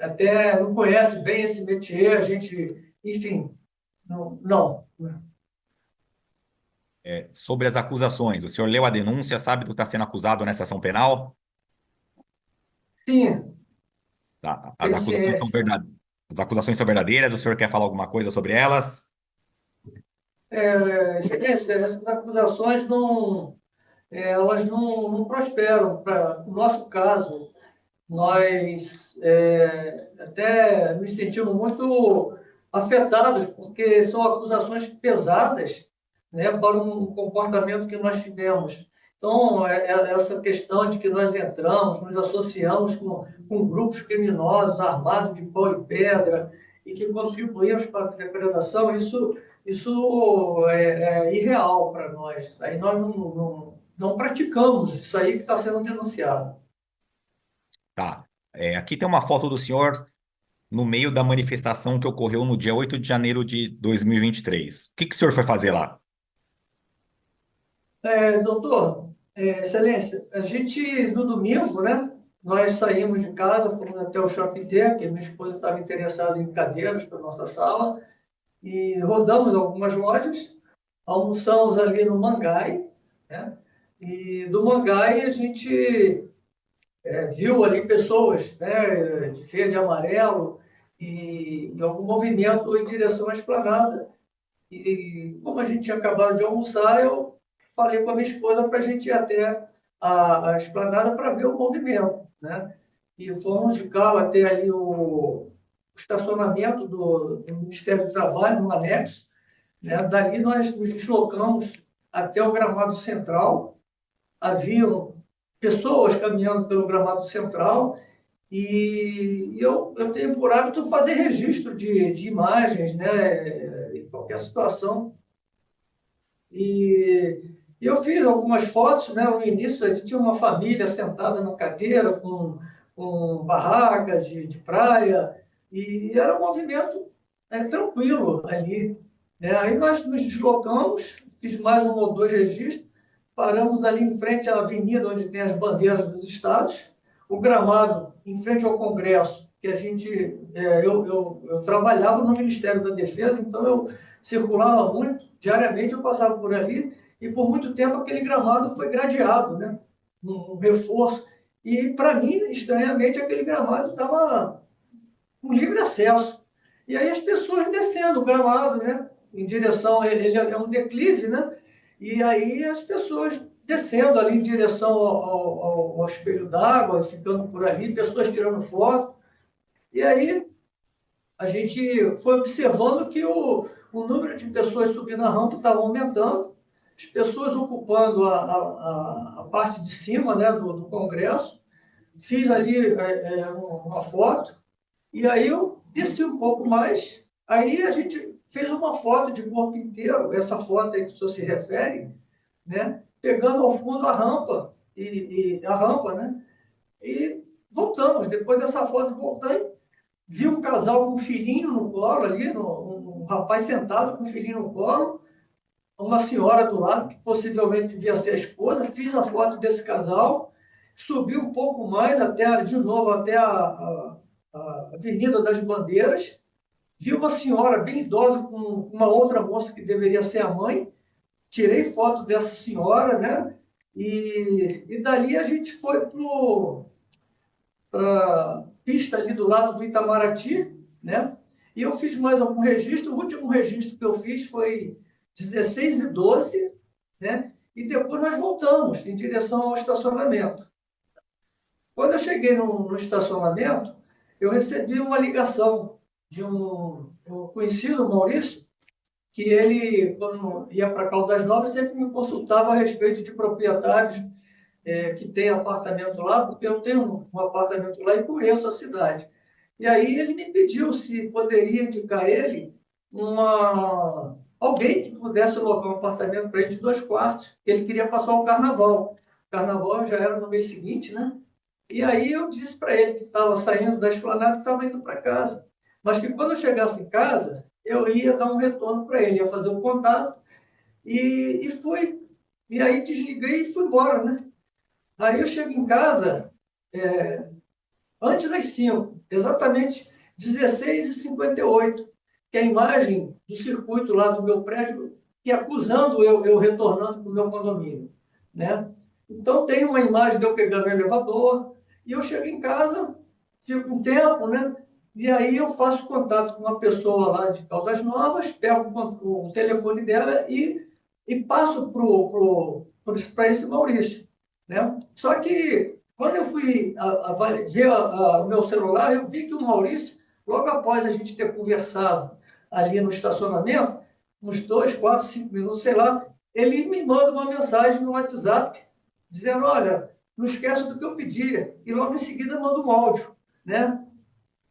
até não conhece bem esse métier, a gente, enfim, não. Sobre as acusações, o senhor leu a denúncia, sabe do que está sendo acusado nessa ação penal? Sim, Tá. As tenho acusações são ciência. As acusações são verdadeiras? O senhor quer falar alguma coisa sobre elas? Excelência, essas acusações elas não prosperam. Para o nosso caso, nós até nos sentimos muito afetados, porque são acusações pesadas, né, para um comportamento que nós tivemos. Então, essa questão de que nós entramos, nos associamos com grupos criminosos armados de pau e pedra e que contribuímos para a depredação, isso é irreal para nós. Aí nós não praticamos isso aí que está sendo denunciado. Tá. Aqui tem uma foto do senhor no meio da manifestação que ocorreu no dia 8 de janeiro de 2023. O que que o senhor foi fazer lá? Doutor, Excelência, a gente, no domingo, né, nós saímos de casa, fomos até o Shopping Ter, que minha esposa estava interessada em cadeiras para nossa sala, e rodamos algumas lojas, almoçamos ali no Mangai, né, e do Mangai a gente viu ali pessoas, né, de verde e amarelo, e algum movimento em direção à esplanada. E como a gente tinha acabado de almoçar, eu falei com a minha esposa para a gente ir até a esplanada para ver o movimento, né? E fomos de carro até ali o estacionamento do Ministério do Trabalho, no anexo, né? Dali nós nos deslocamos até o gramado central. Haviam pessoas caminhando pelo gramado central e eu tenho por hábito fazer registro de imagens, né? Em qualquer situação. E eu fiz algumas fotos, né? No início, a gente tinha uma família sentada na cadeira com barraca de praia, e era um movimento tranquilo ali, né? Aí nós nos deslocamos, fiz mais um ou dois registros, paramos ali em frente à avenida onde tem as bandeiras dos estados, o gramado em frente ao Congresso, que a gente, eu trabalhava no Ministério da Defesa, então eu circulava muito, diariamente eu passava por ali, e por muito tempo aquele gramado foi gradeado, né? Um reforço. E, para mim, estranhamente, aquele gramado estava com livre acesso. E aí as pessoas descendo o gramado, né? Em direção, ele é um declive, né? E aí as pessoas descendo ali em direção ao espelho d'água, ficando por ali, pessoas tirando foto. E aí a gente foi observando que o número de pessoas subindo a rampa estava aumentando, as pessoas ocupando a parte de cima, né, do Congresso. Fiz ali uma foto, e aí eu desci um pouco mais, aí a gente fez uma foto de corpo inteiro, essa foto aí que o senhor se refere, né? Pegando ao fundo a rampa, a rampa, né? E voltamos. Depois dessa foto, voltei, vi um casal com um filhinho no colo ali, um rapaz sentado com um filhinho no colo, uma senhora do lado, que possivelmente devia ser a esposa. Fiz a foto desse casal, subi um pouco mais, de novo, até a Avenida das Bandeiras, vi uma senhora bem idosa com uma outra moça que deveria ser a mãe, tirei foto dessa senhora, né? E dali a gente foi para a pista ali do lado do Itamaraty, né? E eu fiz mais algum registro. O último registro que eu fiz foi 16:12, né? E depois nós voltamos em direção ao estacionamento. Quando eu cheguei no estacionamento, eu recebi uma ligação de um conhecido, Maurício, que ele, quando ia para Caldas Novas, sempre me consultava a respeito de proprietários que têm apartamento lá, porque eu tenho um apartamento lá e conheço a cidade. E aí ele me pediu se poderia indicar ele alguém que pudesse alocar um apartamento para ele de 2 quartos. Ele queria passar o carnaval. O carnaval já era no mês seguinte, né? E aí eu disse para ele que estava saindo da esplanada e estava indo para casa. Mas que quando eu chegasse em casa, eu ia dar um retorno para ele, ia fazer o contato e fui. E aí desliguei e fui embora, né? Aí eu chego em casa antes das 5, exatamente 16:58, que é a imagem do circuito lá do meu prédio, que acusando eu retornando para o meu condomínio, né? Então tem uma imagem de eu pegando o elevador, e eu chego em casa, fico um tempo, né? E aí eu faço contato com uma pessoa lá de Caldas Novas, pego o telefone dela e passo para esse Maurício, né? Só que quando eu fui ver o meu celular, eu vi que o Maurício, logo após a gente ter conversado ali no estacionamento, uns 2, 4, 5 minutos, sei lá, ele me manda uma mensagem no WhatsApp dizendo: olha, não esquece do que eu pedi. E logo em seguida manda um áudio, né?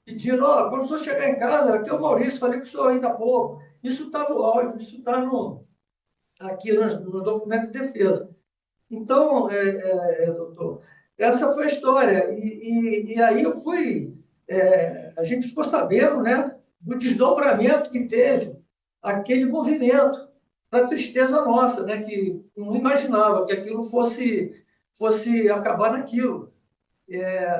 Pedindo: ó, quando o senhor chegar em casa, aqui é o Maurício, falei com o senhor ainda há pouco. Isso está no áudio, isso está aqui no documento de defesa. Então, doutor, essa foi a história. E aí eu fui, a gente ficou sabendo, né, do desdobramento que teve aquele movimento, para tristeza nossa, né, que não imaginava que aquilo fosse acabar naquilo.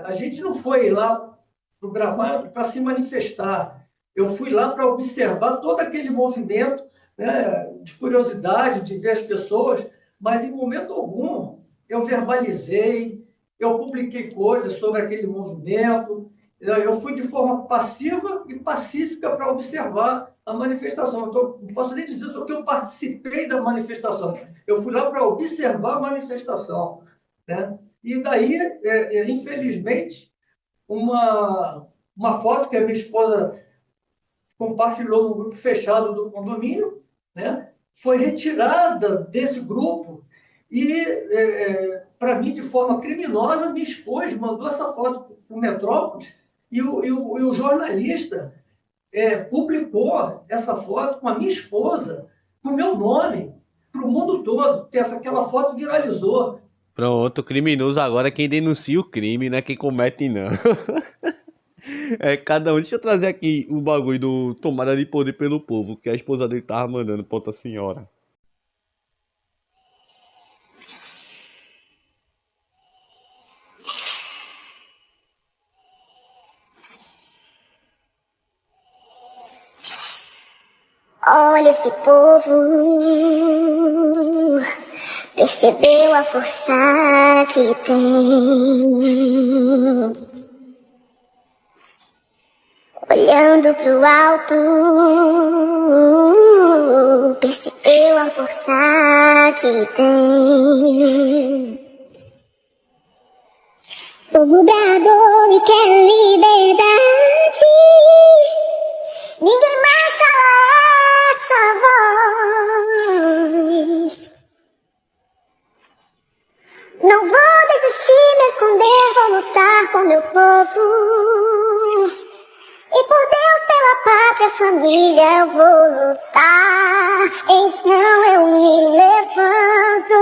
A gente não foi lá para o gramado para se manifestar. Eu fui lá para observar todo aquele movimento, né, de curiosidade, de ver as pessoas, mas em momento algum eu verbalizei, eu publiquei coisas sobre aquele movimento. Eu fui de forma passiva e pacífica para observar a manifestação. Não posso nem dizer só que eu participei da manifestação. Eu fui lá para observar a manifestação, né? E daí, infelizmente, uma foto que a minha esposa compartilhou no grupo fechado do condomínio, né, foi retirada desse grupo e, para mim, de forma criminosa, me expôs, mandou essa foto para o Metrópolis e o jornalista publicou essa foto com a minha esposa, com o meu nome, para o mundo todo, porque aquela foto viralizou. Pronto, criminoso agora é quem denuncia o crime, não é quem comete, não. Cada um. Deixa eu trazer aqui o bagulho do Tomada de Poder pelo Povo, que a esposa dele tava mandando pra outra senhora. Olha esse povo, percebeu a força que tem. Olhando pro alto, percebeu a força que tem. Povo bradou e quer liberdade. Ninguém mais cala essa voz. Não vou desistir, me esconder, vou lutar com meu povo. E por Deus, pela pátria, família, eu vou lutar. Então eu me levanto.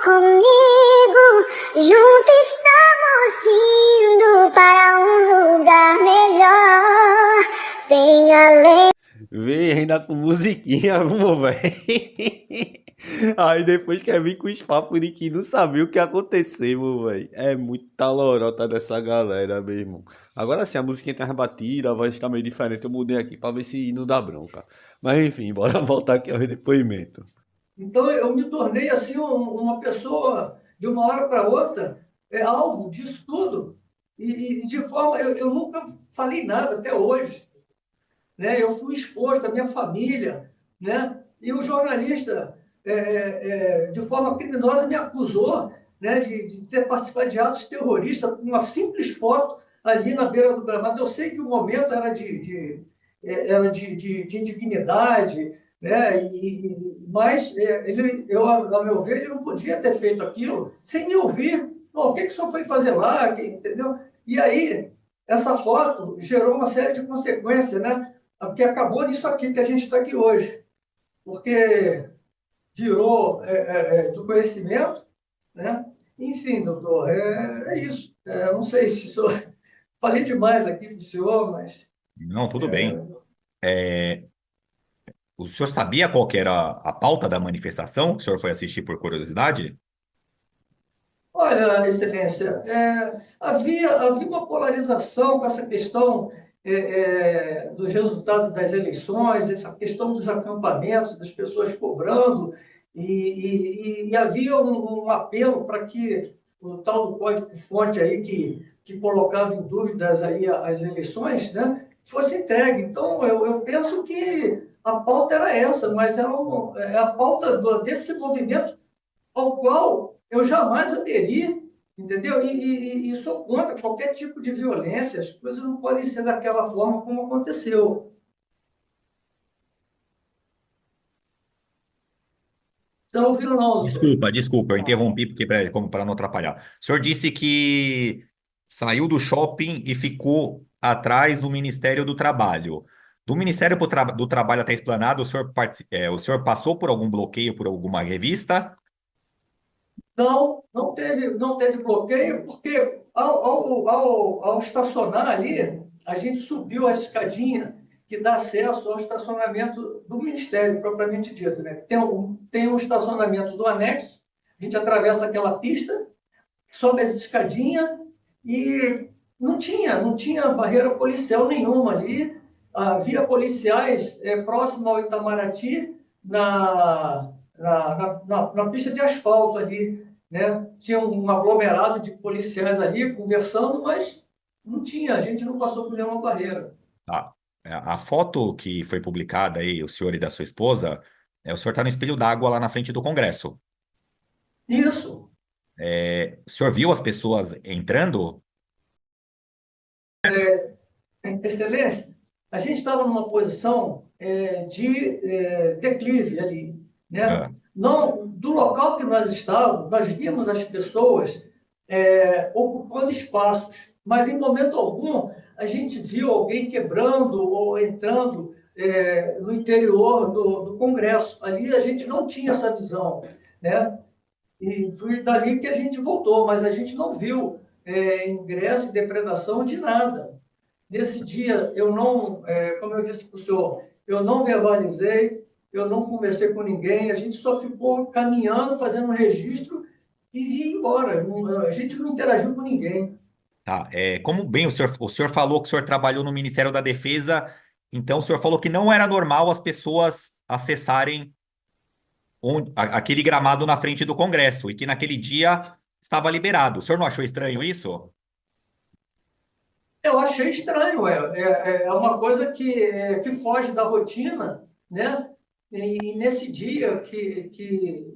comigo. Juntos estamos indo para um lugar melhor. Bem além. Vem ainda com musiquinha, vamos, velho. Aí depois quer vir com os papos de que não sabia o que ia acontecer, velho. É muita lorota dessa galera, meu irmão. Agora sim, a musiquinha tá rebatida, a voz tá meio diferente. Eu mudei aqui pra ver se não dá bronca. Mas enfim, bora voltar aqui ao depoimento. Então, eu me tornei assim uma pessoa, de uma hora para outra, alvo disso tudo. E de forma. Eu nunca falei nada até hoje. Né? Eu fui exposto à minha família, né? E o jornalista, de forma criminosa, me acusou, né, de ter participado de atos terroristas com uma simples foto ali na beira do gramado. Eu sei que o momento era de indignidade, né? Mas a meu ver, ele não podia ter feito aquilo sem me ouvir. Bom, o que o senhor foi fazer lá? Entendeu? E aí, essa foto gerou uma série de consequências, né? Porque acabou nisso aqui que a gente está aqui hoje. Porque virou do conhecimento, né? Enfim, doutor, é isso. Não sei se o senhor... Falei demais aqui para o senhor, mas... Não, tudo bem. O senhor sabia qual que era a pauta da manifestação que o senhor foi assistir por curiosidade? Olha, Excelência, havia uma polarização com essa questão dos resultados das eleições, essa questão dos acampamentos, das pessoas cobrando, e havia um apelo para que o tal do código-fonte aí que colocava em dúvidas aí as eleições, né, fosse entregue. Então, eu penso que a pauta era essa, mas é a pauta desse movimento ao qual eu jamais aderi, entendeu? E sou contra qualquer tipo de violência. As coisas não podem ser daquela forma como aconteceu. Estão ouvindo não, doutor? Desculpa, eu interrompi porque como para não atrapalhar. O senhor disse que saiu do shopping e ficou atrás do Ministério do Trabalho. Do Ministério do Trabalho até a Esplanada, o senhor passou por algum bloqueio por alguma revista? Não teve bloqueio, porque ao estacionar ali, a gente subiu a escadinha que dá acesso ao estacionamento do Ministério, propriamente dito, né? Tem um estacionamento do anexo, a gente atravessa aquela pista, sobe as escadinhas e não tinha barreira policial nenhuma ali. Havia policiais próximo ao Itamaraty, na pista de asfalto ali, né? Tinha um aglomerado de policiais ali conversando, mas a gente não passou por nenhuma barreira. A foto que foi publicada aí, o senhor e da sua esposa, o senhor está no espelho d'água lá na frente do Congresso. Isso. O senhor viu as pessoas entrando? Excelência, a gente estava numa posição de declive ali, né? Não, do local que nós estávamos, nós vimos as pessoas ocupando espaços, mas em momento algum a gente viu alguém quebrando ou entrando no interior do Congresso. Ali a gente não tinha essa visão, né? E foi dali que a gente voltou, mas a gente não viu ingresso e depredação de nada. Nesse dia, eu não, como eu disse para o senhor, eu não verbalizei, eu não conversei com ninguém, a gente só ficou caminhando, fazendo um registro e ia embora. A gente não interagiu com ninguém. Tá. Como bem o senhor falou que o senhor trabalhou no Ministério da Defesa, então o senhor falou que não era normal as pessoas acessarem aquele gramado na frente do Congresso e que naquele dia estava liberado. O senhor não achou estranho isso? Eu achei estranho, é uma coisa que foge da rotina, né? E nesse dia que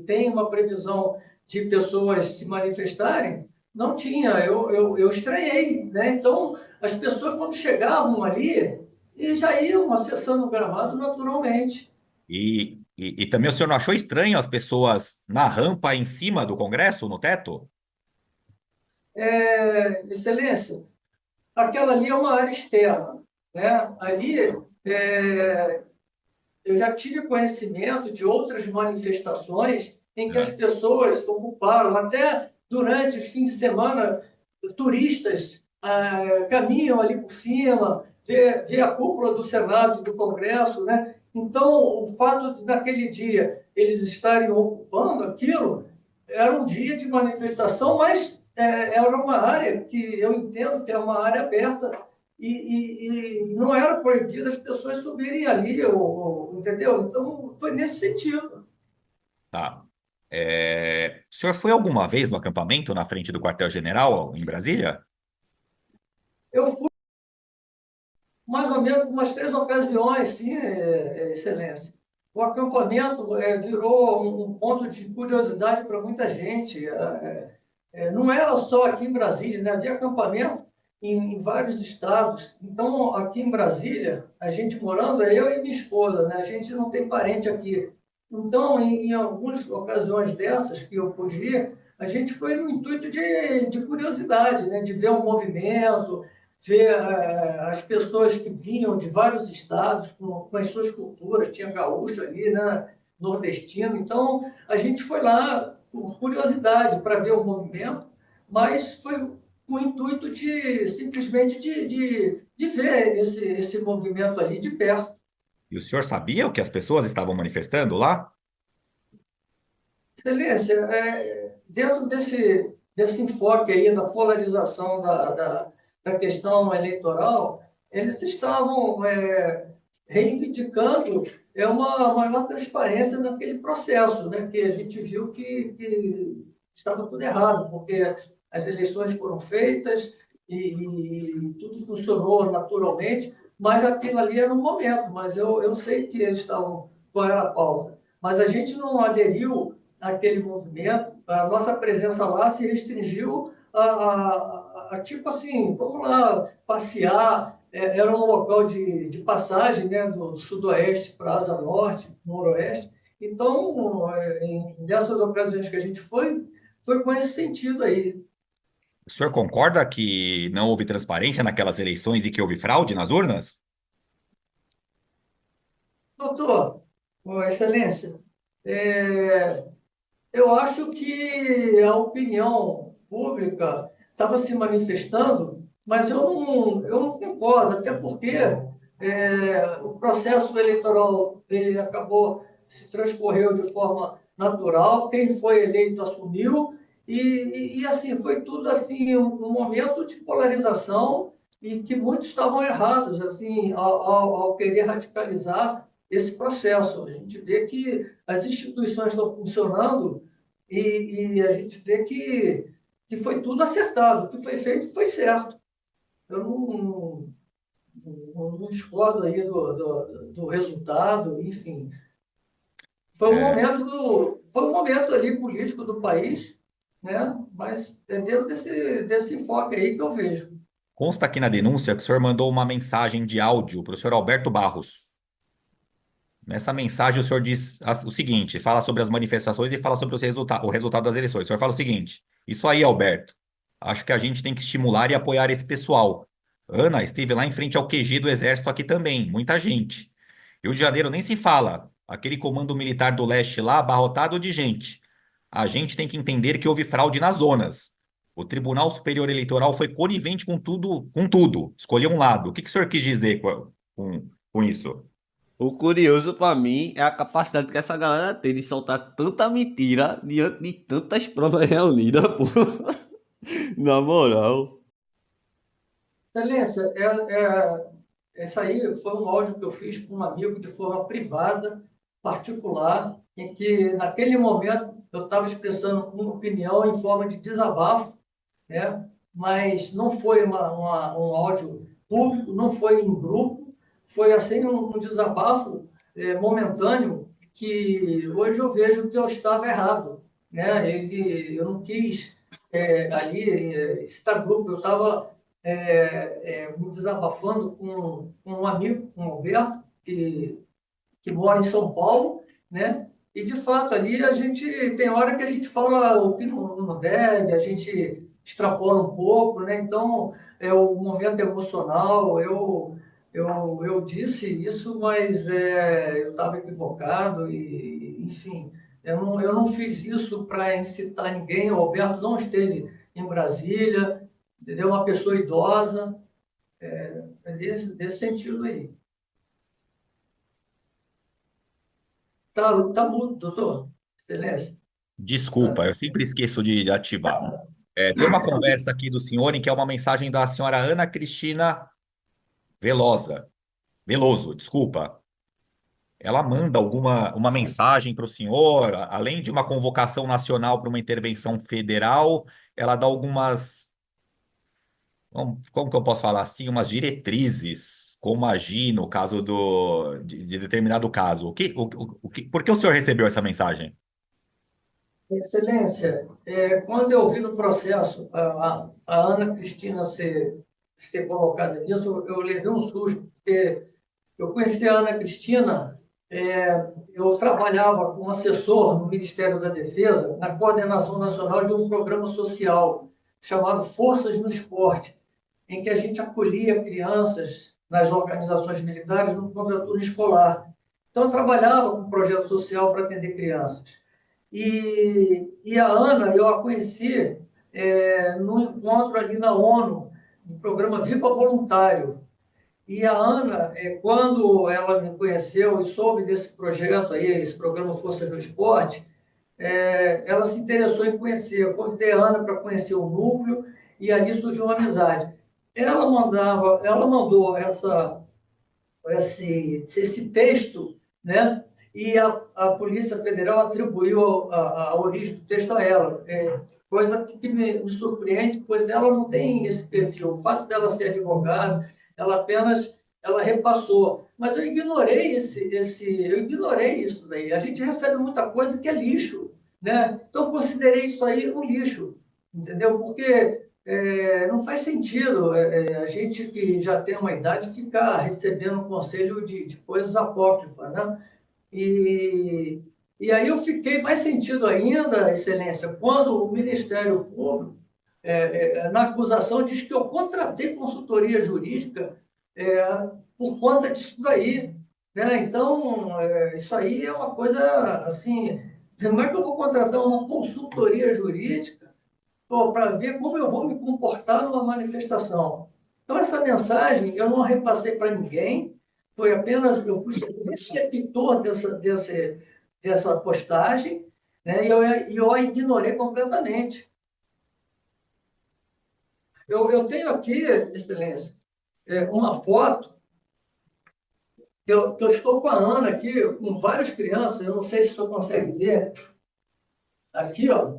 tem uma previsão de pessoas se manifestarem, não tinha, eu estranhei, né? Então, as pessoas, quando chegavam ali, já iam acessando o gramado naturalmente. E também o senhor não achou estranho as pessoas na rampa em cima do Congresso, no teto? Excelência, aquela ali é uma área externa, né? Ali, eu já tive conhecimento de outras manifestações em que as pessoas ocuparam, até durante os fins de semana, turistas caminham ali por cima, vê a cúpula do Senado, do Congresso, né? Então, o fato de, naquele dia, eles estarem ocupando aquilo, era um dia de manifestação, mas era uma área que eu entendo que é uma área aberta e não era proibido as pessoas subirem ali, entendeu? Então, foi nesse sentido. Tá. O senhor foi alguma vez no acampamento na frente do quartel-general em Brasília? Eu fui mais ou menos umas 3 ocasiões, sim, Excelência. O acampamento virou um ponto de curiosidade para muita gente. Não era só aqui em Brasília, né? Havia acampamento em vários estados. Então, aqui em Brasília, a gente morando, eu e minha esposa, né? A gente não tem parente aqui. Então, em algumas ocasiões dessas que eu pude ir, a gente foi no intuito de curiosidade, né? De ver o movimento, ver as pessoas que vinham de vários estados com as suas culturas, tinha gaúcho ali, né? Nordestino. Então, a gente foi lá por curiosidade para ver o movimento, mas foi com o intuito de simplesmente de ver esse movimento ali de perto. E o senhor sabia o que as pessoas estavam manifestando lá? Excelência, dentro desse enfoque aí da polarização da questão eleitoral, eles estavam reivindicando uma maior transparência naquele processo, né? Que a gente viu que estava tudo errado, porque as eleições foram feitas e tudo funcionou naturalmente, mas aquilo ali era um momento, mas eu sei que eles estavam, qual era a pauta, mas a gente não aderiu àquele movimento, a nossa presença lá se restringiu tipo assim, vamos lá passear, era um local de passagem, né, do sudoeste para a asa norte, noroeste. Então, nessas ocasiões que a gente foi com esse sentido aí. O senhor concorda que não houve transparência naquelas eleições e que houve fraude nas urnas? Doutor, Excelência, eu acho que a opinião pública estava se manifestando, mas eu não concordo, até porque o processo eleitoral ele acabou, se transcorreu de forma natural, quem foi eleito assumiu, assim, foi tudo assim, um momento de polarização e que muitos estavam errados assim, ao querer radicalizar esse processo. A gente vê que as instituições estão funcionando e a gente vê que foi tudo acertado, o que foi feito foi certo. Eu não discordo aí do resultado, enfim. Foi um momento ali político do país, né? Mas é dentro desse enfoque aí que eu vejo. Consta aqui na denúncia que o senhor mandou uma mensagem de áudio para o senhor Alberto Barros. Nessa mensagem, o senhor diz o seguinte: fala sobre as manifestações e fala sobre o resultado das eleições. O senhor fala o seguinte: isso aí, Alberto, acho que a gente tem que estimular e apoiar esse pessoal. Ana esteve lá em frente ao QG do Exército aqui também, muita gente. Rio de Janeiro nem se fala, aquele comando militar do leste lá, abarrotado de gente. A gente tem que entender que houve fraude nas zonas. O Tribunal Superior Eleitoral foi conivente com tudo, escolheu um lado. O que o senhor quis dizer com isso? O curioso pra mim é a capacidade que essa galera tem de soltar tanta mentira diante de tantas provas reunidas, pô. Na moral. Excelência, esse aí foi um áudio que eu fiz com um amigo de forma privada, particular, em que, naquele momento, eu estava expressando uma opinião em forma de desabafo, né? Mas não foi um áudio público, não foi em grupo, foi assim um desabafo momentâneo que hoje eu vejo que eu estava errado, né? Eu não quis ali estar grupo, eu estava me desabafando com um amigo, com o Alberto, que mora em São Paulo, né? E, de fato, ali a gente tem hora que a gente fala o que não deve, a gente extrapola um pouco, né? Então, é o momento emocional, eu disse isso, mas eu estava equivocado e, enfim, Eu não fiz isso para incitar ninguém. O Alberto não esteve em Brasília, entendeu? Uma pessoa idosa, desse sentido aí. Tá mudo, doutor? Excelência. Desculpa, eu sempre esqueço de ativar. Tem uma conversa aqui do senhor em que é uma mensagem da senhora Ana Cristina Veloso, desculpa. Ela manda uma mensagem para o senhor, além de uma convocação nacional para uma intervenção federal, ela dá algumas, como que eu posso falar assim, umas diretrizes, como agir no caso de determinado caso. Por que o senhor recebeu essa mensagem? Excelência, quando eu vi no processo a Ana Cristina ser colocada nisso, eu levei um susto, porque eu conheci a Ana Cristina, eu trabalhava como assessor no Ministério da Defesa, na coordenação nacional de um programa social chamado Forças no Esporte, em que a gente acolhia crianças nas organizações militares no contraturno escolar. Então, eu trabalhava com um projeto social para atender crianças. E a Ana, eu a conheci num encontro ali na ONU, no programa Viva Voluntário. E a Ana, quando ela me conheceu e soube desse projeto aí, esse programa Forças no Esporte, ela se interessou em conhecer. Eu convidei a Ana para conhecer o núcleo e ali surgiu uma amizade. Ela mandou esse texto, né? E a Polícia Federal atribuiu a origem do texto a ela. Coisa que me surpreende, pois ela não tem esse perfil. O fato dela ser advogada, ela repassou. Mas eu ignorei eu ignorei isso daí. A gente recebe muita coisa que é lixo, né? Então, eu considerei isso aí um lixo, entendeu? Porque não faz sentido a gente que já tem uma idade ficar recebendo conselho de coisas apócrifas, né? E aí eu fiquei mais sentido ainda, Excelência, quando o Ministério Público, na acusação, diz que eu contratei consultoria jurídica por conta disso daí, né? Então, isso aí é uma coisa assim, como é que eu vou contratar uma consultoria jurídica para ver como eu vou me comportar numa manifestação? Então, essa mensagem eu não repassei para ninguém, foi apenas, eu fui receptor dessa postagem, né? E eu a ignorei completamente. Eu tenho aqui, Excelência, uma foto que eu estou com a Ana aqui, com várias crianças, eu não sei se você consegue ver. Aqui, ó,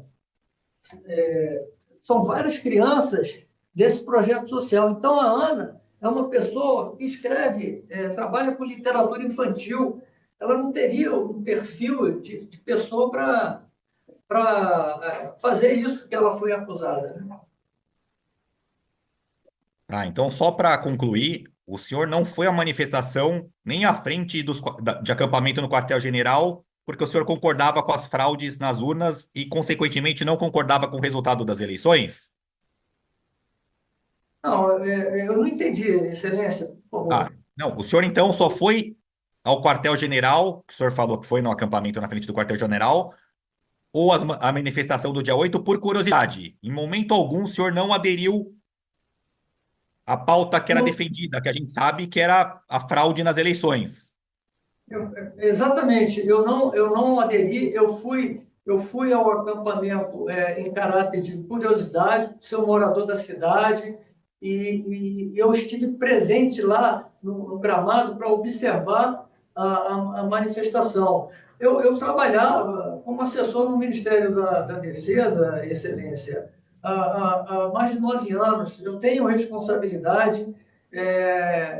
são várias crianças desse projeto social. Então, a Ana é uma pessoa que escreve, trabalha com literatura infantil. Ela não teria um perfil de pessoa para fazer isso que ela foi acusada, né? Então, só para concluir, o senhor não foi à manifestação nem à frente de acampamento no quartel-general, porque o senhor concordava com as fraudes nas urnas e, consequentemente, não concordava com o resultado das eleições? Não, eu não entendi, Excelência, por favor. Não, o senhor então só foi ao quartel-general, que o senhor falou que foi no acampamento na frente do quartel-general, ou a manifestação do dia 8 por curiosidade. Em momento algum, o senhor não aderiu à pauta que era defendida, que a gente sabe que era a fraude nas eleições. Exatamente, eu não aderi, eu fui ao acampamento em caráter de curiosidade, ser um morador da cidade, e eu estive presente lá no gramado para observar a manifestação. Eu trabalhava como assessor no Ministério da Defesa, Excelência, há mais de 9 anos. Eu tenho responsabilidade,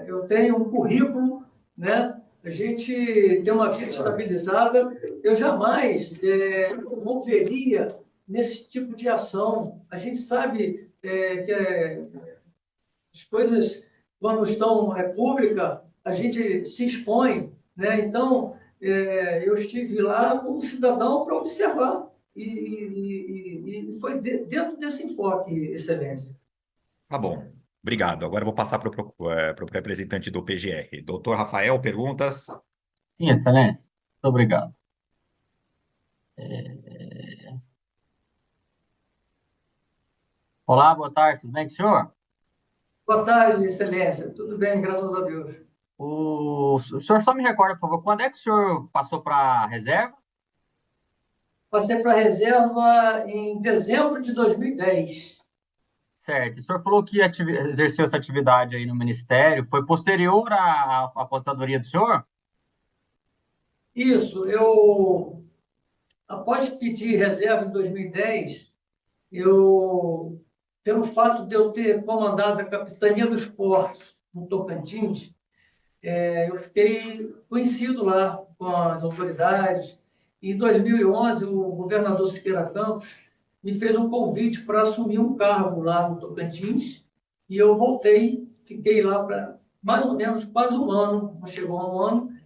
eu tenho um currículo, né? A gente tem uma vida estabilizada. Eu jamais me envolveria nesse tipo de ação. A gente sabe que as coisas, quando estão públicas, a gente se expõe, né? Então, eu estive lá como cidadão para observar. E foi dentro desse enfoque, Excelência. Tá bom, obrigado. Agora eu vou passar para o representante do PGR. Doutor Rafael, perguntas? Sim, Excelência. Muito obrigado. Olá, boa tarde, tudo bem com o senhor? Boa tarde, Excelência. Tudo bem, graças a Deus. O senhor só me recorda, por favor, quando é que o senhor passou para a reserva? Passei para a reserva em dezembro de 2010. Certo. O senhor falou que exerceu essa atividade aí no Ministério. Foi posterior à aposentadoria do senhor? Isso, após pedir reserva em 2010, pelo fato de eu ter comandado a Capitania dos Portos no Tocantins, eu fiquei conhecido lá com as autoridades. Em 2011, o governador Siqueira Campos me fez um convite para assumir um cargo lá no Tocantins, e eu voltei, fiquei lá para mais ou menos quase um ano, não chegou a um ano,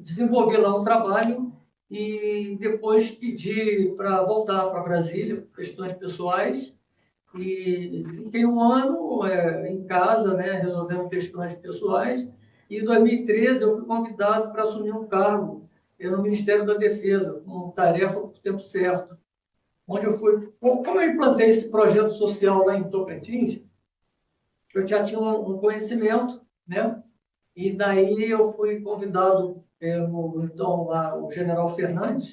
desenvolvi lá um trabalho e depois pedi para voltar para Brasília, por questões pessoais, e fiquei um ano em casa, né, resolvendo questões pessoais. E em 2013 eu fui convidado para assumir um cargo no Ministério da Defesa, com tarefa por tempo certo, onde eu fui... Como eu implantei esse projeto social lá em Tocantins, eu já tinha um conhecimento, né? E daí eu fui convidado pelo, então, lá, o general Fernando,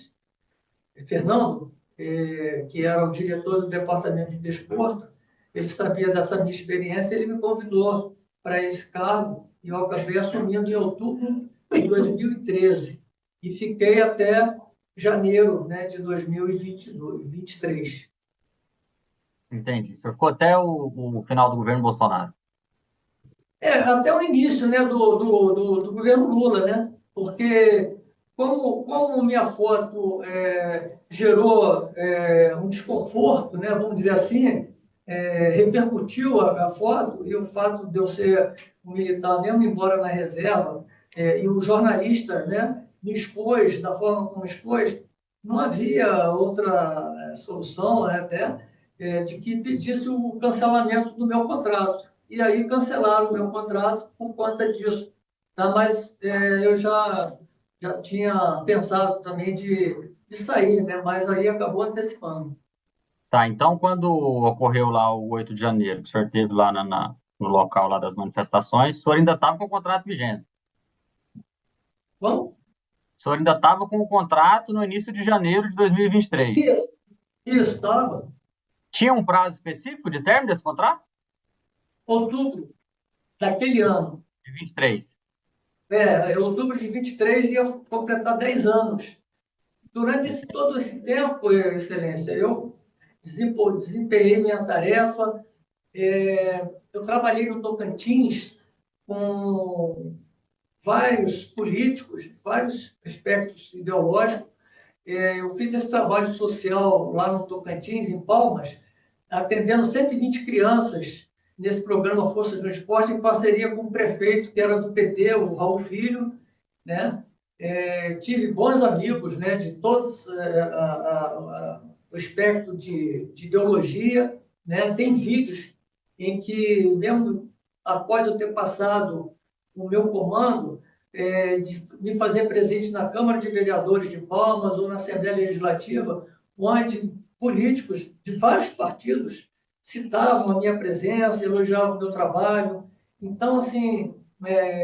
que era o diretor do Departamento de Desporto. Ele sabia dessa minha experiência, ele me convidou para esse cargo e eu acabei assumindo em outubro de 2013 e fiquei até janeiro, né, de 2023. Entendi. O senhor ficou até o final do governo Bolsonaro. Até o início, né, do governo Lula, né? Porque como minha foto gerou um desconforto, né, vamos dizer assim, repercutiu a foto, e o fato de eu ser um militar, mesmo embora na reserva, e o jornalista, né, me expôs da forma como expôs, não havia outra solução, né, até, de que pedisse o cancelamento do meu contrato. E aí cancelaram o meu contrato por conta disso. Tá? Mas eu já tinha pensado também de sair, né? Mas aí acabou antecipando. Tá, então quando ocorreu lá o 8 de janeiro, que o senhor esteve lá no local lá das manifestações, o senhor ainda estava com o contrato vigente? Bom? O senhor ainda estava com o contrato no início de janeiro de 2023? Isso, estava. Tinha um prazo específico de término desse contrato? Outubro daquele ano. De 23. Outubro de 23 ia completar 10 anos. Durante todo esse tempo, Excelência, eu desempenhei minha tarefa. Eu trabalhei no Tocantins com vários políticos, vários aspectos ideológicos. Eu fiz esse trabalho social lá no Tocantins, em Palmas, atendendo 120 crianças nesse programa Força de Transporte, em parceria com o prefeito, que era do PT, o Raul Filho, né? Tive bons amigos, né, de todos o espectro de ideologia, né? Tem vídeos em que, mesmo após eu ter passado o meu comando, de me fazer presente na Câmara de Vereadores de Palmas ou na Assembleia Legislativa, onde políticos de vários partidos citavam a minha presença, elogiavam o meu trabalho. Então, assim,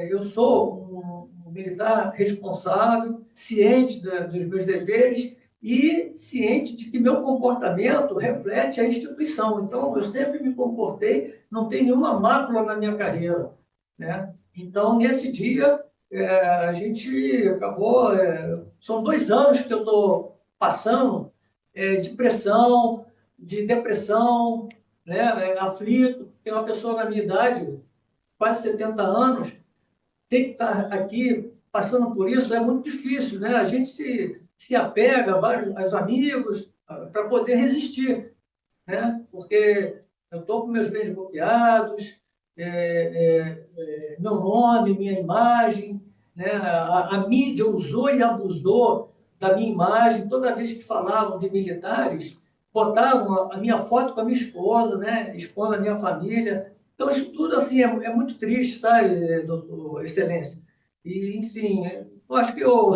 eu sou um militar responsável, ciente dos meus deveres e ciente de que meu comportamento reflete a instituição. Então, eu sempre me comportei, não tem nenhuma mácula na minha carreira, né? Então, nesse dia, a gente acabou... são 2 anos que eu estou passando de pressão, de depressão, né? Aflito. Tem uma pessoa na minha idade, quase 70 anos, tem que estar aqui passando por isso, é muito difícil, né? A gente se apega aos amigos para poder resistir, né? Porque eu estou com meus bens bloqueados, meu nome, minha imagem, né? A mídia usou e abusou da minha imagem. Toda vez que falavam de militares, botavam a minha foto com a minha esposa, né? Expondo a minha família. Então, isso tudo assim, é muito triste, sabe, doutor Excelência? E, enfim, eu acho que eu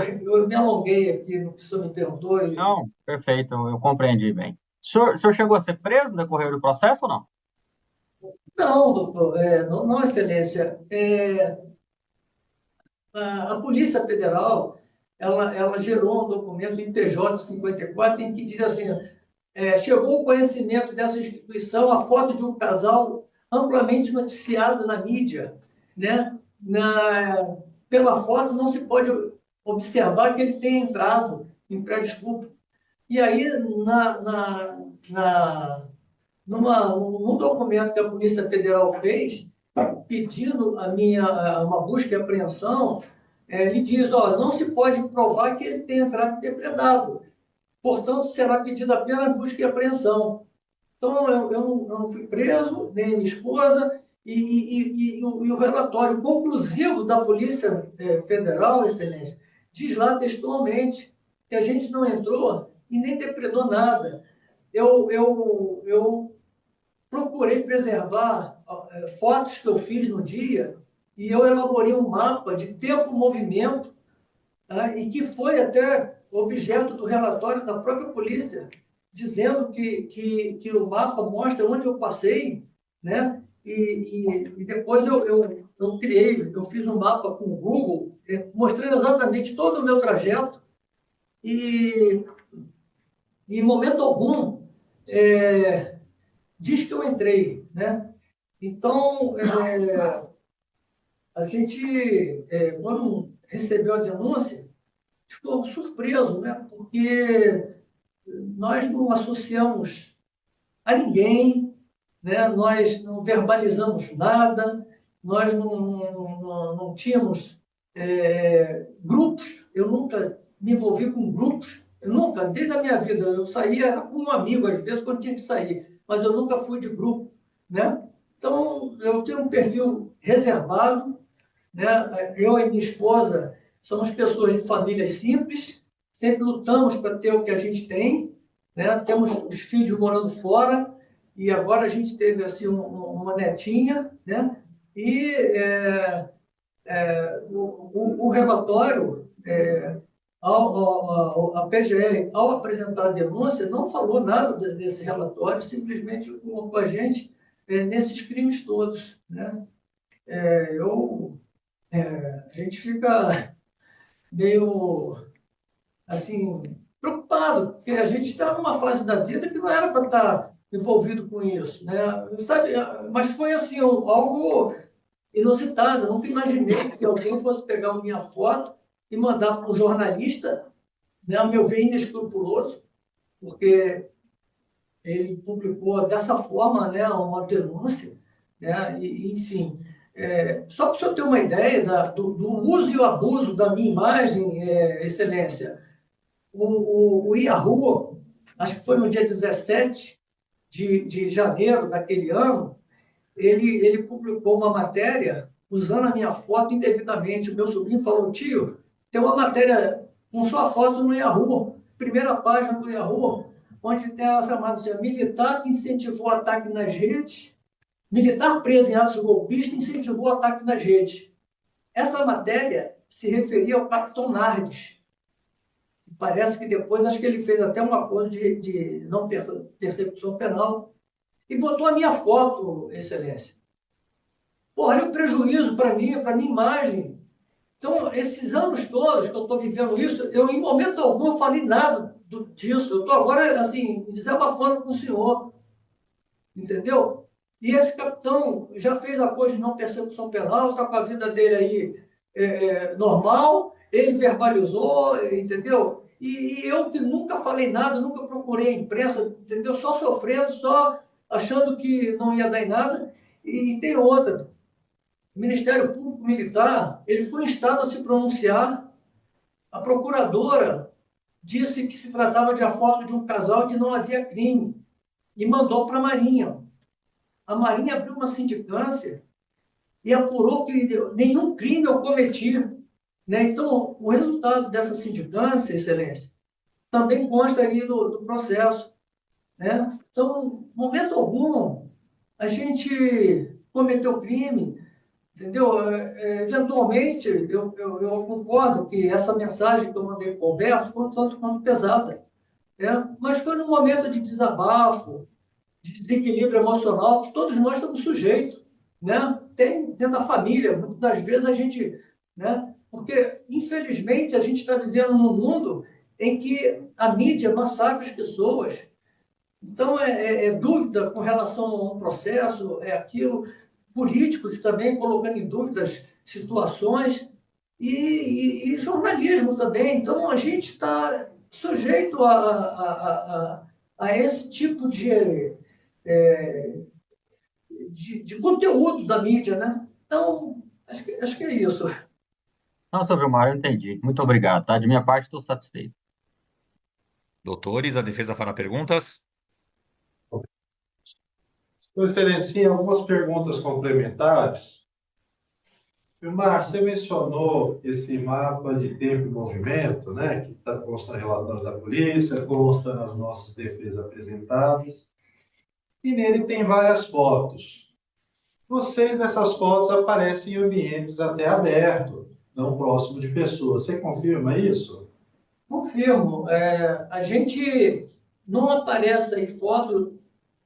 me alonguei aqui no que o senhor me perguntou. Não, perfeito, eu compreendi bem. O senhor chegou a ser preso no decorrer do processo ou não? Não, doutor, não, não, excelência. A Polícia Federal, ela gerou um documento em TJ 54 em que diz assim, chegou ao conhecimento dessa instituição a foto de um casal amplamente noticiado na mídia, né? Pela foto não se pode observar que ele tenha entrado em prédio público. E aí, num documento que a Polícia Federal fez, pedindo uma busca e apreensão, ele diz, não se pode provar que ele tenha entrado depredado. Portanto, será pedida apenas busca e apreensão. Então, eu não fui preso, nem minha esposa, e o relatório conclusivo da Polícia Federal, Excelência, diz lá textualmente que a gente não entrou e nem depredou nada. Eu procurei preservar fotos que eu fiz no dia e eu elaborei um mapa de tempo-movimento, e que foi até objeto do relatório da própria polícia, dizendo que o mapa mostra onde eu passei, né? E depois eu fiz um mapa com o Google, mostrando exatamente todo o meu trajeto e em momento algum diz que eu entrei, né? Então, a gente, quando recebeu a denúncia, ficou surpreso, né? Porque nós não associamos a ninguém, né? Nós não verbalizamos nada, nós não tínhamos grupos, eu nunca me envolvi com grupos, eu nunca, desde a minha vida, eu saía com um amigo, às vezes, quando tinha que sair, mas eu nunca fui de grupo, né? Então, eu tenho um perfil reservado, né? Eu e minha esposa somos pessoas de famílias simples, sempre lutamos para ter o que a gente tem, né? Temos os filhos morando fora, e agora a gente teve assim, uma netinha, né? E o relatório, a PGR, ao apresentar a denúncia, não falou nada desse relatório, simplesmente colocou a gente nesses crimes todos, né? A gente fica meio, assim, preocupado, porque a gente está numa fase da vida que não era para estar envolvido com isso, né? Sabe? Mas foi, assim, algo inusitado. Eu nunca imaginei que alguém fosse pegar a minha foto e mandar para um jornalista, né, a meu ver, inescrupuloso, porque ele publicou dessa forma, né, uma denúncia, né, enfim. Só para o senhor ter uma ideia do uso e o abuso da minha imagem, Excelência, o Yahoo, acho que foi no dia 17 de janeiro daquele ano, ele publicou uma matéria usando a minha foto indevidamente. O meu sobrinho falou, tio, tem uma matéria com sua foto no Yahoo, primeira página do Yahoo, onde tem ela chamada assim, militar que incentivou o ataque nas redes, militar preso em atos golpistas incentivou o ataque nas redes. Essa matéria se referia ao capitão Nardes. Parece que depois, acho que ele fez até um acordo de não persecução penal e botou a minha foto, Excelência. Pô, olha o prejuízo para mim, para minha imagem. Então, esses anos todos que eu estou vivendo isso, eu, em momento algum, eu falei nada disso. Eu estou agora, assim, desabafando com o senhor. Entendeu? E esse capitão já fez acordo de não persecução penal, está com a vida dele aí normal, ele verbalizou, entendeu? E eu que nunca falei nada, nunca procurei a imprensa, entendeu? Só sofrendo, só achando que não ia dar em nada. E tem outra. O Ministério Público Militar, ele foi instado a se pronunciar. A procuradora disse que se tratava de a foto de um casal que não havia crime e mandou para a Marinha. A Marinha abriu uma sindicância e apurou que nenhum crime eu cometi, né? Então, o resultado dessa sindicância, Excelência, também consta ali do processo, né? Então, em momento algum, a gente cometeu crime. entendeu? Eventualmente, eu concordo que essa mensagem que eu mandei para o Alberto foi um tanto quanto pesada, né? Mas foi num momento de desabafo, de desequilíbrio emocional, que todos nós estamos sujeitos, né? Tem dentro da família, muitas das vezes a gente, né? Porque, infelizmente, a gente está vivendo num mundo em que a mídia massacra as pessoas. Então, é dúvida com relação a um processo, é aquilo, políticos também colocando em dúvidas situações e jornalismo também. Então, a gente está sujeito a esse tipo é, de conteúdo da mídia, né? Então, acho que é isso. Não, seu Vilmar, eu entendi. Muito obrigado, tá? De minha parte, estou satisfeito. Doutores, a defesa fará perguntas? Sua Excelência, algumas perguntas complementares. Vilmar, você mencionou esse mapa de tempo e movimento, né, que consta no relatório da polícia, consta nas nossas defesas apresentadas, e nele tem várias fotos. Vocês, nessas fotos, aparecem em ambientes até abertos, não próximo de pessoas. Você confirma isso? Confirmo. A gente não aparece aí foto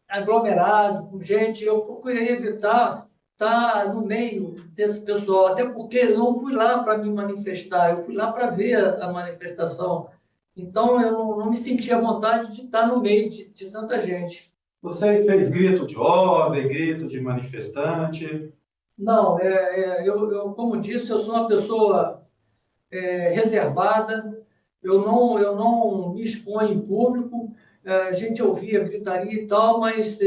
aglomerado, com gente. Eu procurei evitar estar no meio desse pessoal, até porque eu não fui lá para me manifestar, eu fui lá para ver a manifestação. Então, eu não me senti à vontade de estar no meio de tanta gente. Você fez grito de ordem, grito de manifestante? Não, como disse, eu sou uma pessoa reservada, eu não me exponho em público, a gente ouvia gritaria e tal, mas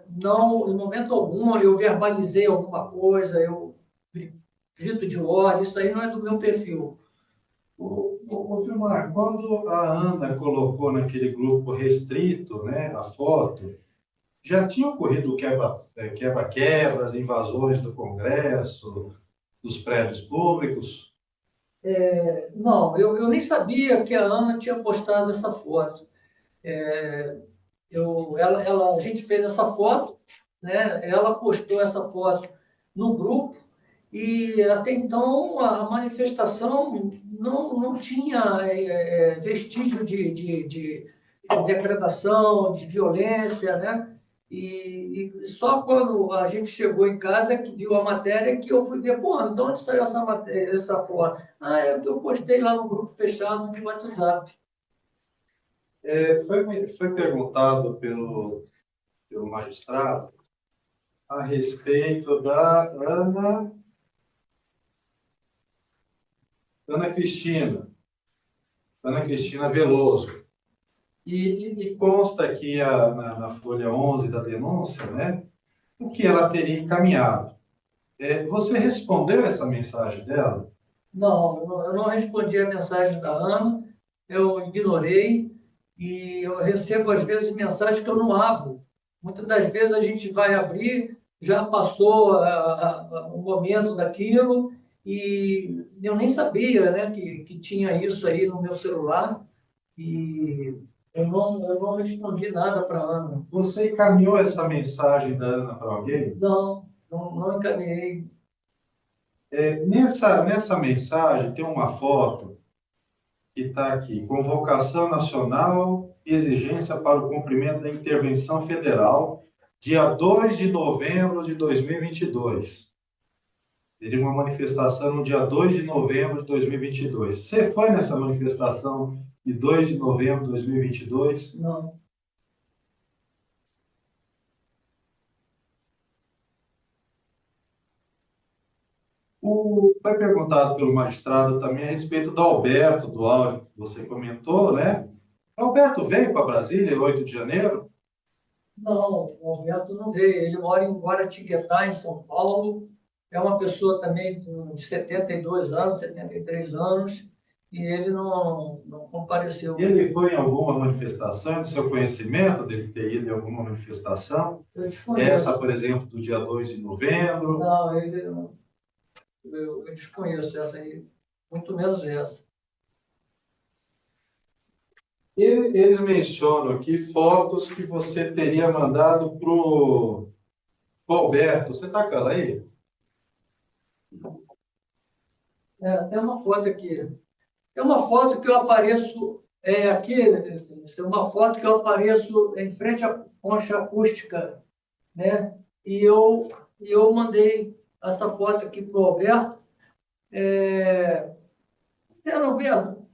não, em momento algum, eu verbalizei alguma coisa, eu grito de ordem, isso aí não é do meu perfil. Vilmar, quando a Ana colocou naquele grupo restrito, né, a foto, já tinha ocorrido quebra-quebras, invasões do Congresso, dos prédios públicos? Não, eu nem sabia que a Ana tinha postado essa foto. A gente fez essa foto, né? Ela postou essa foto no grupo e até então a manifestação não tinha vestígio de depredação, de violência, né? E só quando a gente chegou em casa que viu a matéria que eu fui ver, pô, de onde saiu essa foto? Ah, é que eu postei lá no grupo fechado no WhatsApp. Foi perguntado pelo magistrado a respeito da Ana Cristina Veloso. E consta aqui na folha 11 da denúncia, né, o que ela teria encaminhado. Você respondeu essa mensagem dela? Não, eu não respondi a mensagem da Ana, eu ignorei e eu recebo às vezes mensagens que eu não abro. Muitas das vezes a gente vai abrir, já passou o momento daquilo e eu nem sabia, né, que tinha isso aí no meu celular e eu não respondi nada para a Ana. Você encaminhou essa mensagem da Ana para alguém? Não encaminhei. Nessa mensagem tem uma foto que está aqui: Convocação Nacional, exigência para o cumprimento da intervenção federal, dia 2 de novembro de 2022. Teria uma manifestação no dia 2 de novembro de 2022. Você foi nessa manifestação de 2 de novembro de 2022? Não. Foi perguntado pelo magistrado também a respeito do Alberto, do áudio que você comentou, né? O Alberto veio para Brasília, 8 de janeiro? Não, o Alberto não veio. Ele mora em Guaratinguetá, em São Paulo. É uma pessoa também de 72 anos, 73 anos, e ele não compareceu. Ele foi em alguma manifestação, do seu conhecimento dele ter ido em alguma manifestação? Eu desconheço. Essa, por exemplo, do dia 2 de novembro? Não, eu desconheço essa aí, muito menos essa. Eles mencionam aqui fotos que você teria mandado para o Alberto. Você está com ela aí? Tem uma foto aqui. Tem uma foto que eu apareço aqui, é uma foto que eu apareço em frente à concha acústica, né? E eu mandei essa foto aqui para o Alberto. Zé Alberto,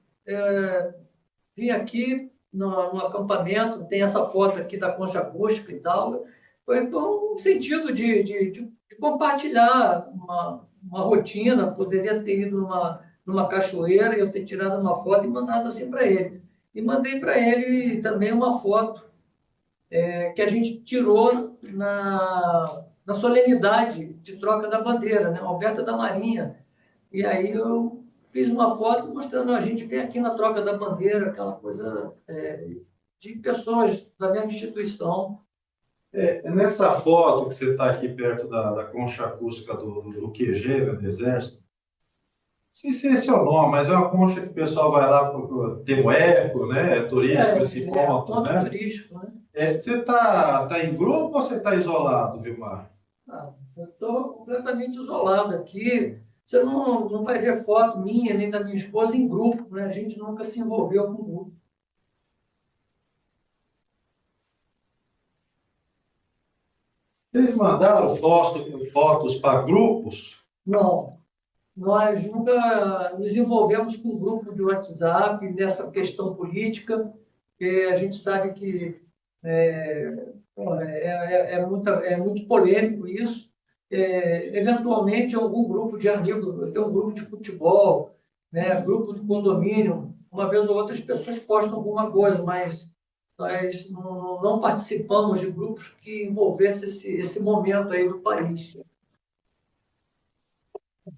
vim aqui no acampamento, tem essa foto aqui da concha acústica e tal. Foi com um sentido de compartilhar uma rotina. Poderia ter ido numa cachoeira e eu ter tirado uma foto e mandado assim para ele. E mandei para ele também uma foto que a gente tirou na solenidade de troca da bandeira, né? Alberto da Marinha. E aí eu fiz uma foto mostrando a gente vem aqui na troca da bandeira, aquela coisa de pessoas da mesma instituição. Nessa foto que você está aqui perto da concha acústica do QG, né, do Exército, não sei se esse é o nome, mas é uma concha que o pessoal vai lá, tem um eco, né? É turístico esse ponto, ponto né? turístico, né? Você tá em grupo ou você está isolado, Vilmar? Eu estou completamente isolado aqui. Você não vai ver foto minha nem da minha esposa em grupo, né? A gente nunca se envolveu com grupo. Vocês mandaram fotos para grupos? Não, nós nunca nos envolvemos com grupo de WhatsApp nessa questão política, porque a gente sabe que é muito polêmico isso. Eventualmente, algum grupo de amigos, tem um grupo de futebol, né, grupo de condomínio, uma vez ou outra as pessoas postam alguma coisa, mas nós não participamos de grupos que envolvessem esse momento aí do país.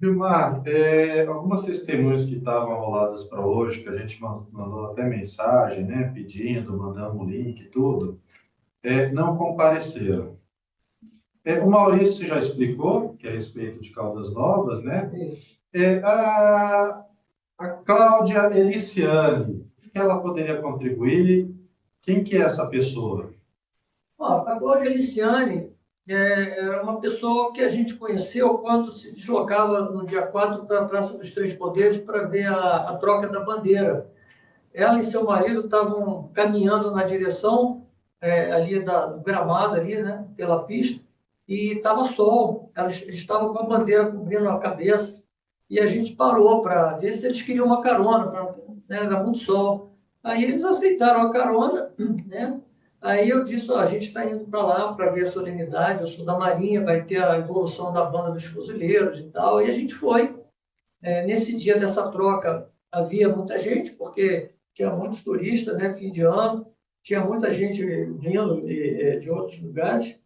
Vilmar, algumas testemunhas que estavam roladas para hoje, que a gente mandou até mensagem, né, pedindo, mandando o link e tudo, não compareceram. O Maurício já explicou, que é a respeito de Caldas Novas, né? Isso. A Cláudia Eliciane, o que ela poderia contribuir? Quem que é essa pessoa? A Cláudia Eliciane é uma pessoa que a gente conheceu quando se deslocava no dia 4 para a Praça dos Três Poderes para ver a troca da bandeira. Ela e seu marido estavam caminhando na direção ali do gramado, ali, né, pela pista, e estava sol. Eles estavam com a bandeira cobrindo a cabeça. E a gente parou para ver se eles queriam uma carona, né, era muito sol. Aí eles aceitaram a carona, né? Aí eu disse, a gente está indo para lá para ver a solenidade, eu sou da Marinha, vai ter a evolução da banda dos fuzileiros e tal, e a gente foi. Nesse dia dessa troca havia muita gente, porque tinha muitos turistas, né, fim de ano, tinha muita gente vindo de outros lugares,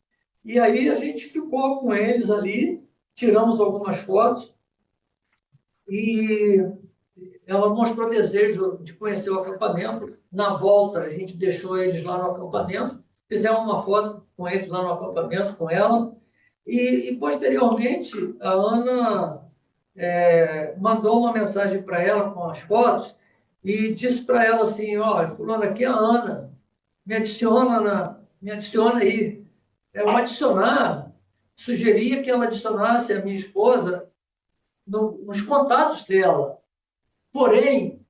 e aí a gente ficou com eles ali, tiramos algumas fotos, e ela mostrou desejo de conhecer o acampamento. Na volta, a gente deixou eles lá no acampamento, fizemos uma foto com eles lá no acampamento, com ela, e posteriormente, a Ana mandou uma mensagem para ela com as fotos e disse para ela assim, olha, fulano, aqui é a Ana, me adiciona aí. Eu adicionar, sugeria que ela adicionasse a minha esposa nos contatos dela. Porém,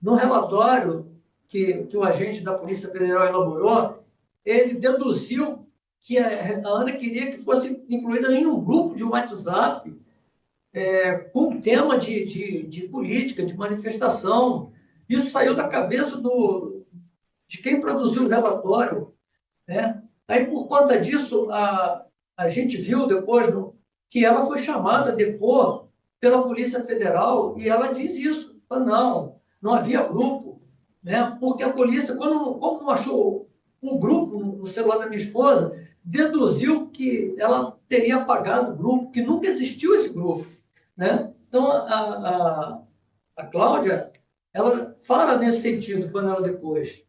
no relatório que o agente da Polícia Federal elaborou, ele deduziu que a Ana queria que fosse incluída em um grupo de WhatsApp com tema de política, de manifestação. Isso saiu da cabeça de quem produziu o relatório, né? Aí, por conta disso, a gente viu depois que ela foi chamada a depor pela Polícia Federal e ela diz isso. Não havia grupo, né? Porque a polícia, como não achou um grupo no celular da minha esposa, deduziu que ela teria apagado o grupo, que nunca existiu esse grupo, né? Então, a Cláudia, ela fala nesse sentido quando ela depois.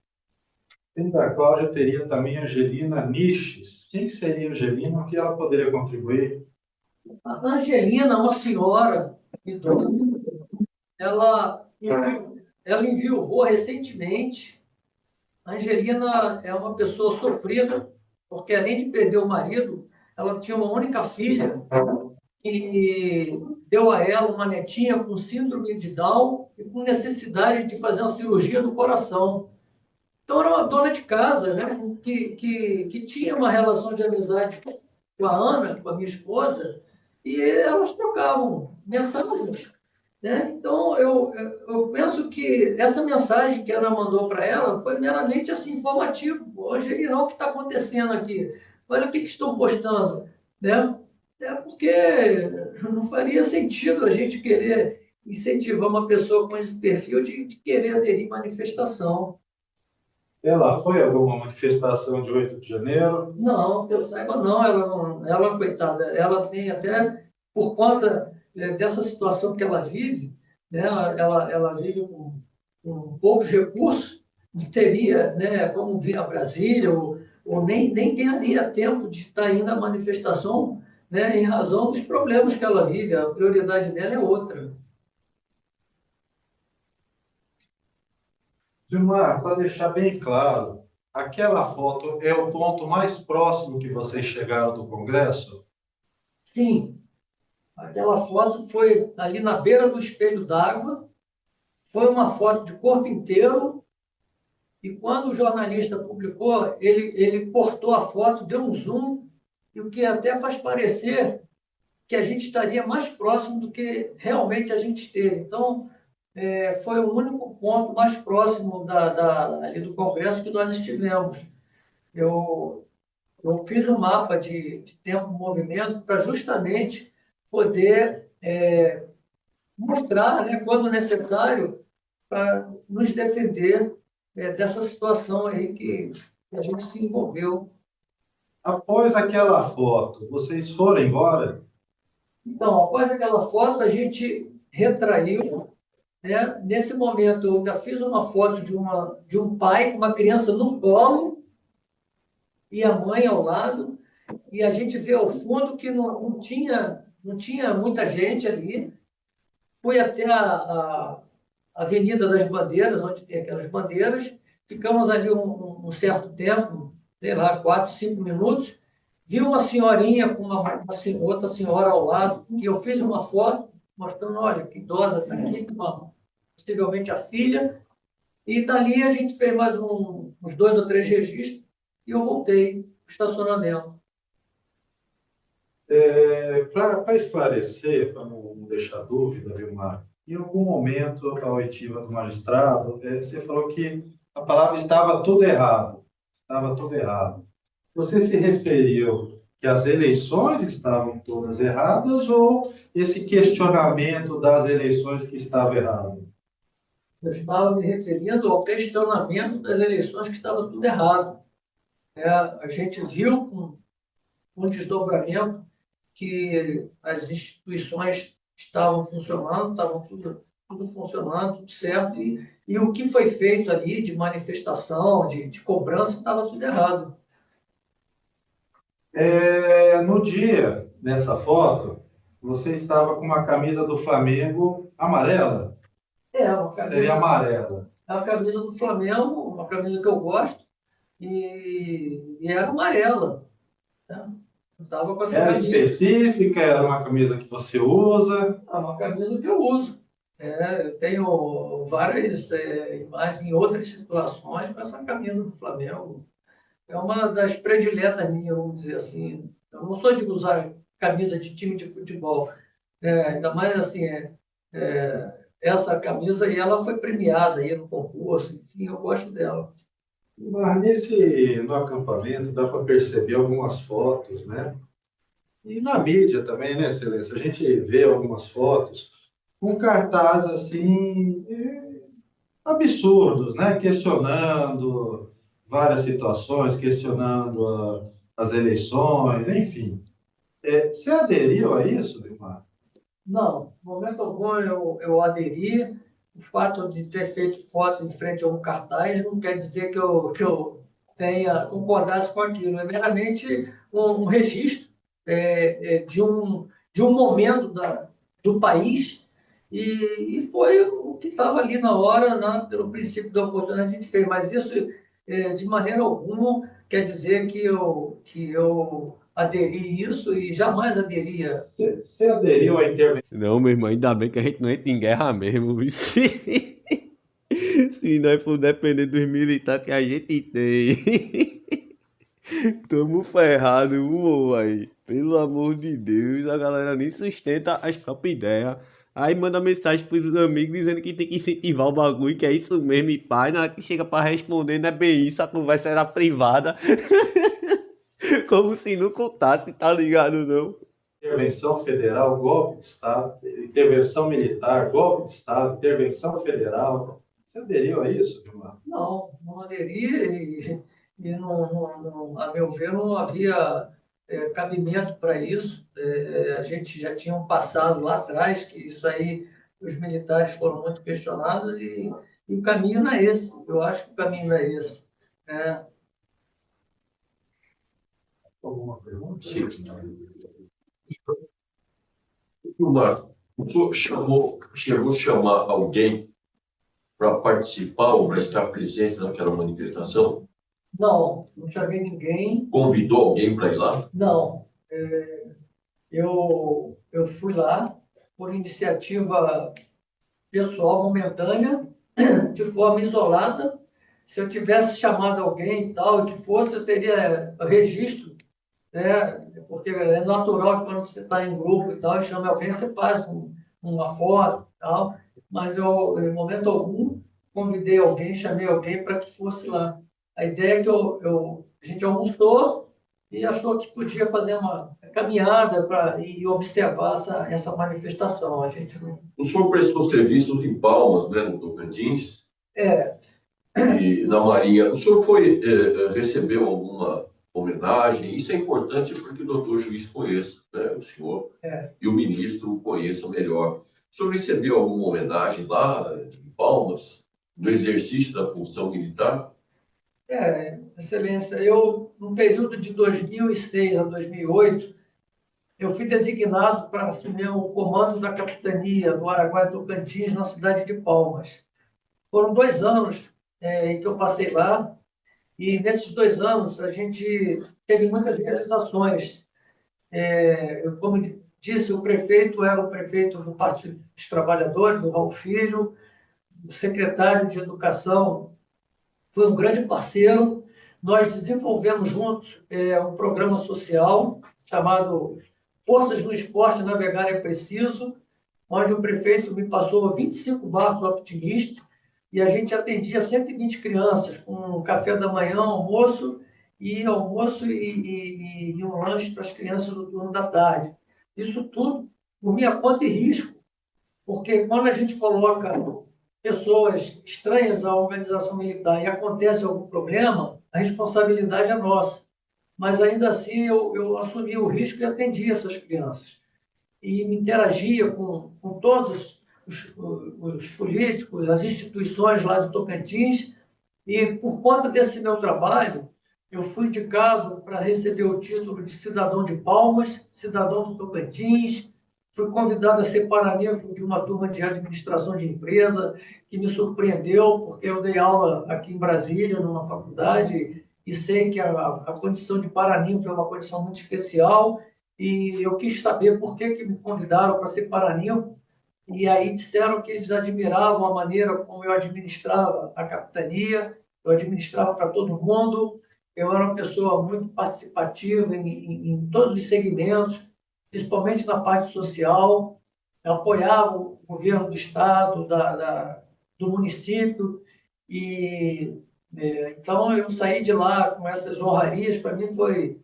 Além da Cláudia, teria também a Angelina Niches. Quem seria a Angelina? O que ela poderia contribuir? A Angelina, uma senhora idosa, ela enviou recentemente. A Angelina é uma pessoa sofrida, porque além de perder o marido, ela tinha uma única filha que deu a ela uma netinha com síndrome de Down e com necessidade de fazer uma cirurgia do coração. Então, era uma dona de casa, né, que tinha uma relação de amizade com a Ana, com a minha esposa, e elas trocavam mensagens, né? Então, eu penso que essa mensagem que a Ana mandou para ela foi meramente assim, informativo. Hoje, não, o que está acontecendo aqui? Olha o que estão postando, né? Porque não faria sentido a gente querer incentivar uma pessoa com esse perfil de querer aderir à manifestação. Ela foi a alguma manifestação de 8 de janeiro? Não, que eu saiba, não. Ela, coitada, ela tem até, por conta dessa situação que ela vive, né, ela vive com poucos recursos, e teria, né, como vir a Brasília, ou nem teria tempo de estar indo à manifestação, né, em razão dos problemas que ela vive. A prioridade dela é outra. Gilmar, para deixar bem claro, aquela foto é o ponto mais próximo que vocês chegaram do Congresso? Sim, aquela foto foi ali na beira do espelho d'água, foi uma foto de corpo inteiro, e quando o jornalista publicou, ele cortou a foto, deu um zoom, e o que até faz parecer que a gente estaria mais próximo do que realmente a gente esteve. Então, foi o único ponto mais próximo ali do Congresso que nós estivemos. Eu fiz um mapa de tempo-movimento para justamente poder mostrar, né, quando necessário, para nos defender dessa situação aí que a gente se envolveu. Após aquela foto, vocês foram embora? Então, após aquela foto, a gente retraiu, né? Nesse momento, eu ainda fiz uma foto de um pai com uma criança no colo e a mãe ao lado, e a gente vê ao fundo que não tinha muita gente ali. Fui até a Avenida das Bandeiras, onde tem aquelas bandeiras, ficamos ali um certo tempo, sei lá, 4, 5 minutos, vi uma senhorinha com outra senhora ao lado, que eu fiz uma foto mostrando, olha, que idosa está aqui, possivelmente a filha, e dali a gente fez mais uns 2 ou 3 registros, e eu voltei para o estacionamento. Para esclarecer, para não deixar dúvida, Vilmar, em algum momento, a oitiva do magistrado, você falou que a palavra estava tudo errado. Estava tudo errado. Você se referiu que as eleições estavam todas erradas ou esse questionamento das eleições que estava errado? Eu estava me referindo ao questionamento das eleições que estava tudo errado. A gente viu com um desdobramento que as instituições estavam funcionando, estavam tudo funcionando, tudo certo, e o que foi feito ali de manifestação, de cobrança, estava tudo errado. No dia, nessa foto, você estava com uma camisa do Flamengo amarela? Uma camisa, seria amarela. É a camisa do Flamengo, uma camisa que eu gosto, e era amarela. Né? Estava com essa Era camisa. específica? Era uma camisa que você usa? É uma camisa que eu uso. Eu tenho várias imagens em outras situações com essa camisa do Flamengo. É uma das prediletas minhas, vamos dizer assim. Eu não sou de usar camisa de time de futebol. Ainda mais assim, essa camisa aí, ela foi premiada aí no concurso, enfim, eu gosto dela. Mas no acampamento dá para perceber algumas fotos, né? E na mídia também, né, Excelência? A gente vê algumas fotos com cartazes assim absurdos, né? Questionando várias situações, questionando as eleições, enfim. Você aderiu a isso, Vilmar? Não, no momento algum eu aderi. O fato de ter feito foto em frente a um cartaz não quer dizer que eu tenha concordasse com aquilo. É meramente um registro de um momento do país e foi o que estava ali na hora, né, pelo princípio da oportunidade, a gente fez. Mas isso, de maneira alguma, quer dizer que eu aderir a isso e jamais aderia. Você aderiu à intervenção? Não, meu irmão, ainda bem que a gente não entra em guerra mesmo, viu? Se nós for depender dos militares que a gente tem, tamo ferrado, aí. Pelo amor de Deus, a galera nem sustenta as próprias ideias. Aí manda mensagem pros amigos dizendo que tem que incentivar o bagulho, que é isso mesmo, e pai, na hora que chega pra responder, não é bem isso, a conversa era privada. Como se não contasse, tá ligado, não? Intervenção federal, golpe de Estado, intervenção militar, golpe de Estado, intervenção federal. Você aderiu a isso, Vilmar? Não aderia e a meu ver, não havia cabimento para isso. A gente já tinha um passado lá atrás, que isso aí, os militares foram muito questionados e o caminho não é esse. Eu acho que o caminho não é esse. Alguma pergunta? Sim. Vilmar, o senhor chegou a chamar alguém para participar ou para estar presente naquela manifestação? Não chamei ninguém. Convidou alguém para ir lá? Não. Eu fui lá por iniciativa pessoal momentânea, de forma isolada. Se eu tivesse chamado alguém e tal, e que fosse, eu teria registro, porque é natural que quando você está em grupo e tal, e chama alguém, você faz uma foto e tal, mas eu, em momento algum, convidei alguém, chamei alguém para que fosse lá. A ideia é que a gente almoçou e achou que podia fazer uma caminhada e observar essa manifestação. A gente não... O senhor prestou serviços em Palmas, né, no Tocantins? E na Marinha. O senhor recebeu alguma homenagem? Isso é importante porque o doutor juiz conheça, né, o senhor, e o ministro o conheçam melhor. O senhor recebeu alguma homenagem lá em Palmas, no exercício da função militar? Excelência, no período de 2006 a 2008, eu fui designado para assumir o comando da capitania do Araguaia Tocantins, na cidade de Palmas. Foram 2 anos em que eu passei lá, e nesses 2 anos a gente teve muitas realizações. Como disse, o prefeito era o prefeito do Partido dos Trabalhadores, do Raul Filho, o secretário de Educação foi um grande parceiro. Nós desenvolvemos juntos um programa social chamado Forças no Esporte Navegar é Preciso, onde o prefeito me passou 25 barcos optimistas e a gente atendia 120 crianças com café da manhã, almoço e um lanche para as crianças no turno da tarde. Isso tudo por minha conta e risco, porque quando a gente coloca pessoas estranhas à organização militar e acontece algum problema, a responsabilidade é nossa. Mas, ainda assim, eu assumi o risco e atendi essas crianças. E me interagia com todos os políticos, as instituições lá de Tocantins. E, por conta desse meu trabalho, eu fui indicado para receber o título de cidadão de Palmas, cidadão do Tocantins. Fui convidado a ser paraninfo de uma turma de administração de empresa, que me surpreendeu, porque eu dei aula aqui em Brasília, numa faculdade, e sei que a condição de paraninfo é uma condição muito especial, e eu quis saber por que me convidaram para ser paraninfo, e aí disseram que eles admiravam a maneira como eu administrava a capitania, eu administrava para todo mundo, eu era uma pessoa muito participativa em todos os segmentos, principalmente na parte social, apoiava o governo do Estado, do município, e então eu saí de lá com essas honrarias, para mim foi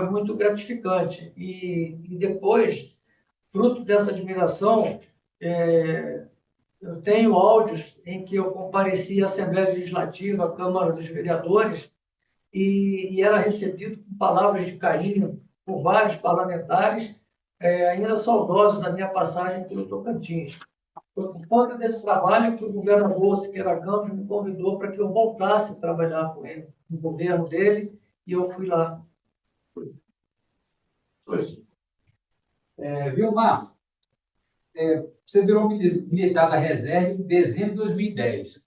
muito gratificante. E depois, fruto dessa admiração, eu tenho áudios em que eu compareci à Assembleia Legislativa, à Câmara dos Vereadores, e era recebido com palavras de carinho por vários parlamentares, ainda saudosos da minha passagem pelo Tocantins. Foi por conta desse trabalho que o governador Siqueira Campos me convidou para que eu voltasse a trabalhar com ele, no governo dele, e eu fui lá. Vilmar, você virou militar da reserva em dezembro de 2010,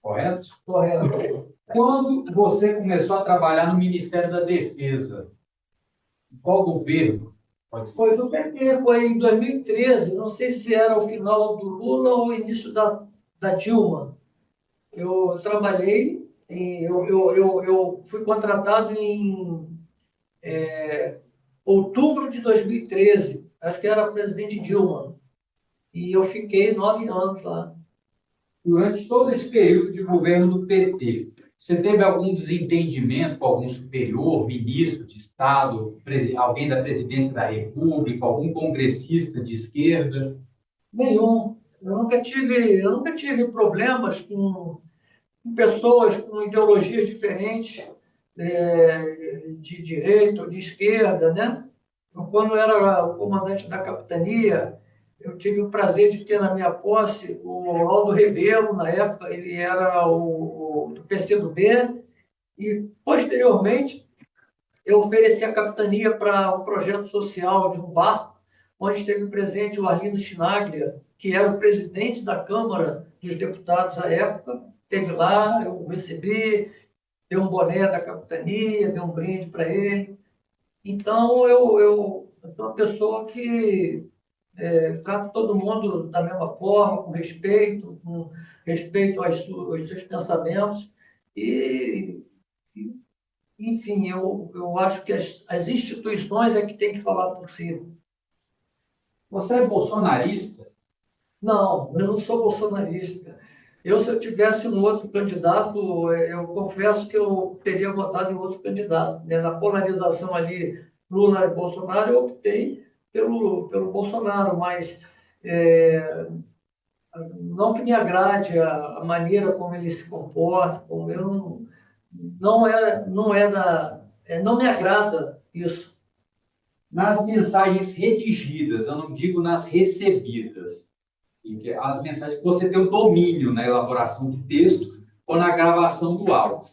correto? Correto. Quando você começou a trabalhar no Ministério da Defesa, Qual governo? Pode Foi ser. do PT, foi em 2013, não sei se era o final do Lula ou o início da Dilma. Eu trabalhei, eu fui contratado em outubro de 2013, acho que era a presidente Dilma, e eu fiquei 9 anos lá. Durante todo esse período de governo do PT, você teve algum desentendimento com algum superior, ministro de Estado, alguém da presidência da República, algum congressista de esquerda? Nenhum. Eu nunca tive problemas com pessoas com ideologias diferentes, de direita ou de esquerda, né? Quando eu era o comandante da capitania, eu tive o prazer de ter na minha posse o Aldo Rebelo, na época ele era o do PCdoB, e posteriormente eu ofereci a capitania para um projeto social de um barco, onde esteve presente o Arlindo Chinaglia, que era o presidente da Câmara dos Deputados à época, esteve lá, eu recebi, dei um boné da capitania, dei um brinde para ele. Então, eu sou uma pessoa que trato todo mundo da mesma forma, com respeito aos seus pensamentos. E, enfim, eu acho que as instituições é que têm que falar por si. Você é bolsonarista? Não, eu não sou bolsonarista. Se eu tivesse um outro candidato, eu confesso que eu teria votado em outro candidato, né? Na polarização ali, Lula e Bolsonaro, eu optei pelo Bolsonaro, mas não que me agrade a maneira como ele se comporta, como eu não me agrada isso. Nas mensagens redigidas, eu não digo nas recebidas, as mensagens que você tem o domínio na elaboração do texto ou na gravação do áudio.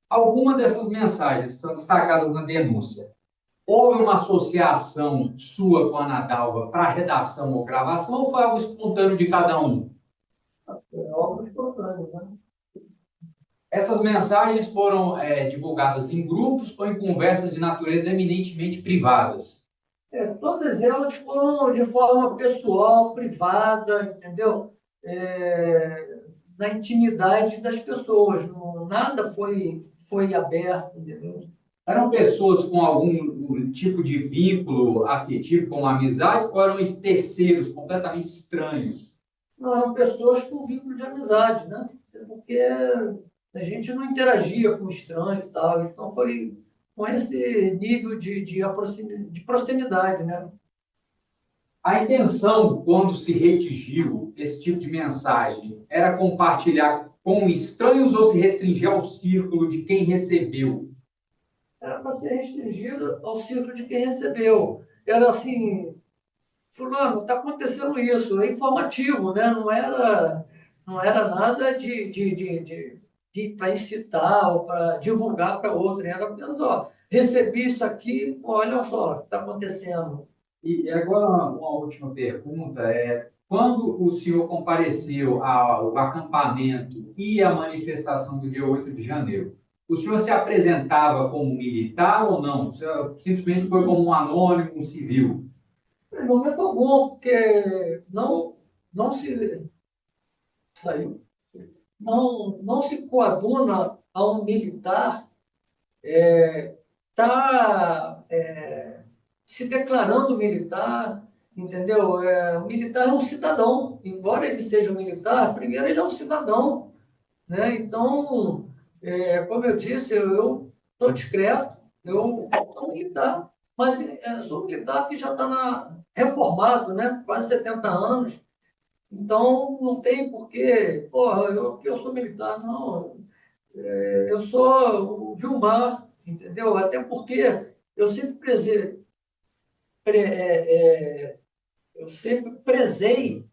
Alguma dessas mensagens são destacadas na denúncia. Houve uma associação sua com a Ana Dalva para redação ou gravação, ou foi algo espontâneo de cada um? É algo espontâneo, né? Essas mensagens foram divulgadas em grupos ou em conversas de natureza eminentemente privadas? Todas elas foram de forma pessoal, privada, entendeu? Na intimidade das pessoas. Nada foi aberto, entendeu? Eram pessoas com algum tipo de vínculo afetivo, como amizade, ou eram terceiros completamente estranhos? Não, eram pessoas com vínculo de amizade, né? Porque a gente não interagia com estranhos e tal. Então foi com esse nível de proximidade, né? A intenção, quando se redigiu esse tipo de mensagem, era compartilhar com estranhos ou se restringir ao círculo de quem recebeu? Era para ser restringido ao círculo de quem recebeu. Era assim, fulano, está acontecendo isso, é informativo, né? Não era nada para incitar ou para divulgar para outro, era apenas, recebi isso aqui, olha só o que está acontecendo. E agora uma última pergunta quando o senhor compareceu ao acampamento e à manifestação do dia 8 de janeiro, o senhor se apresentava como militar ou não? O senhor simplesmente foi como um anônimo, um civil? Em momento algum, porque não se saiu, não se coaduna a um militar se declarando militar, entendeu? O militar é um cidadão, embora ele seja um militar, primeiro ele é um cidadão, né? Então, como eu disse, eu estou discreto, eu sou militar, mas sou militar que já está reformado, né? Quase 70 anos. Então, não tem porquê, eu sou militar, não. Eu sou o Vilmar, entendeu? Até porque eu sempre eu sempre prezei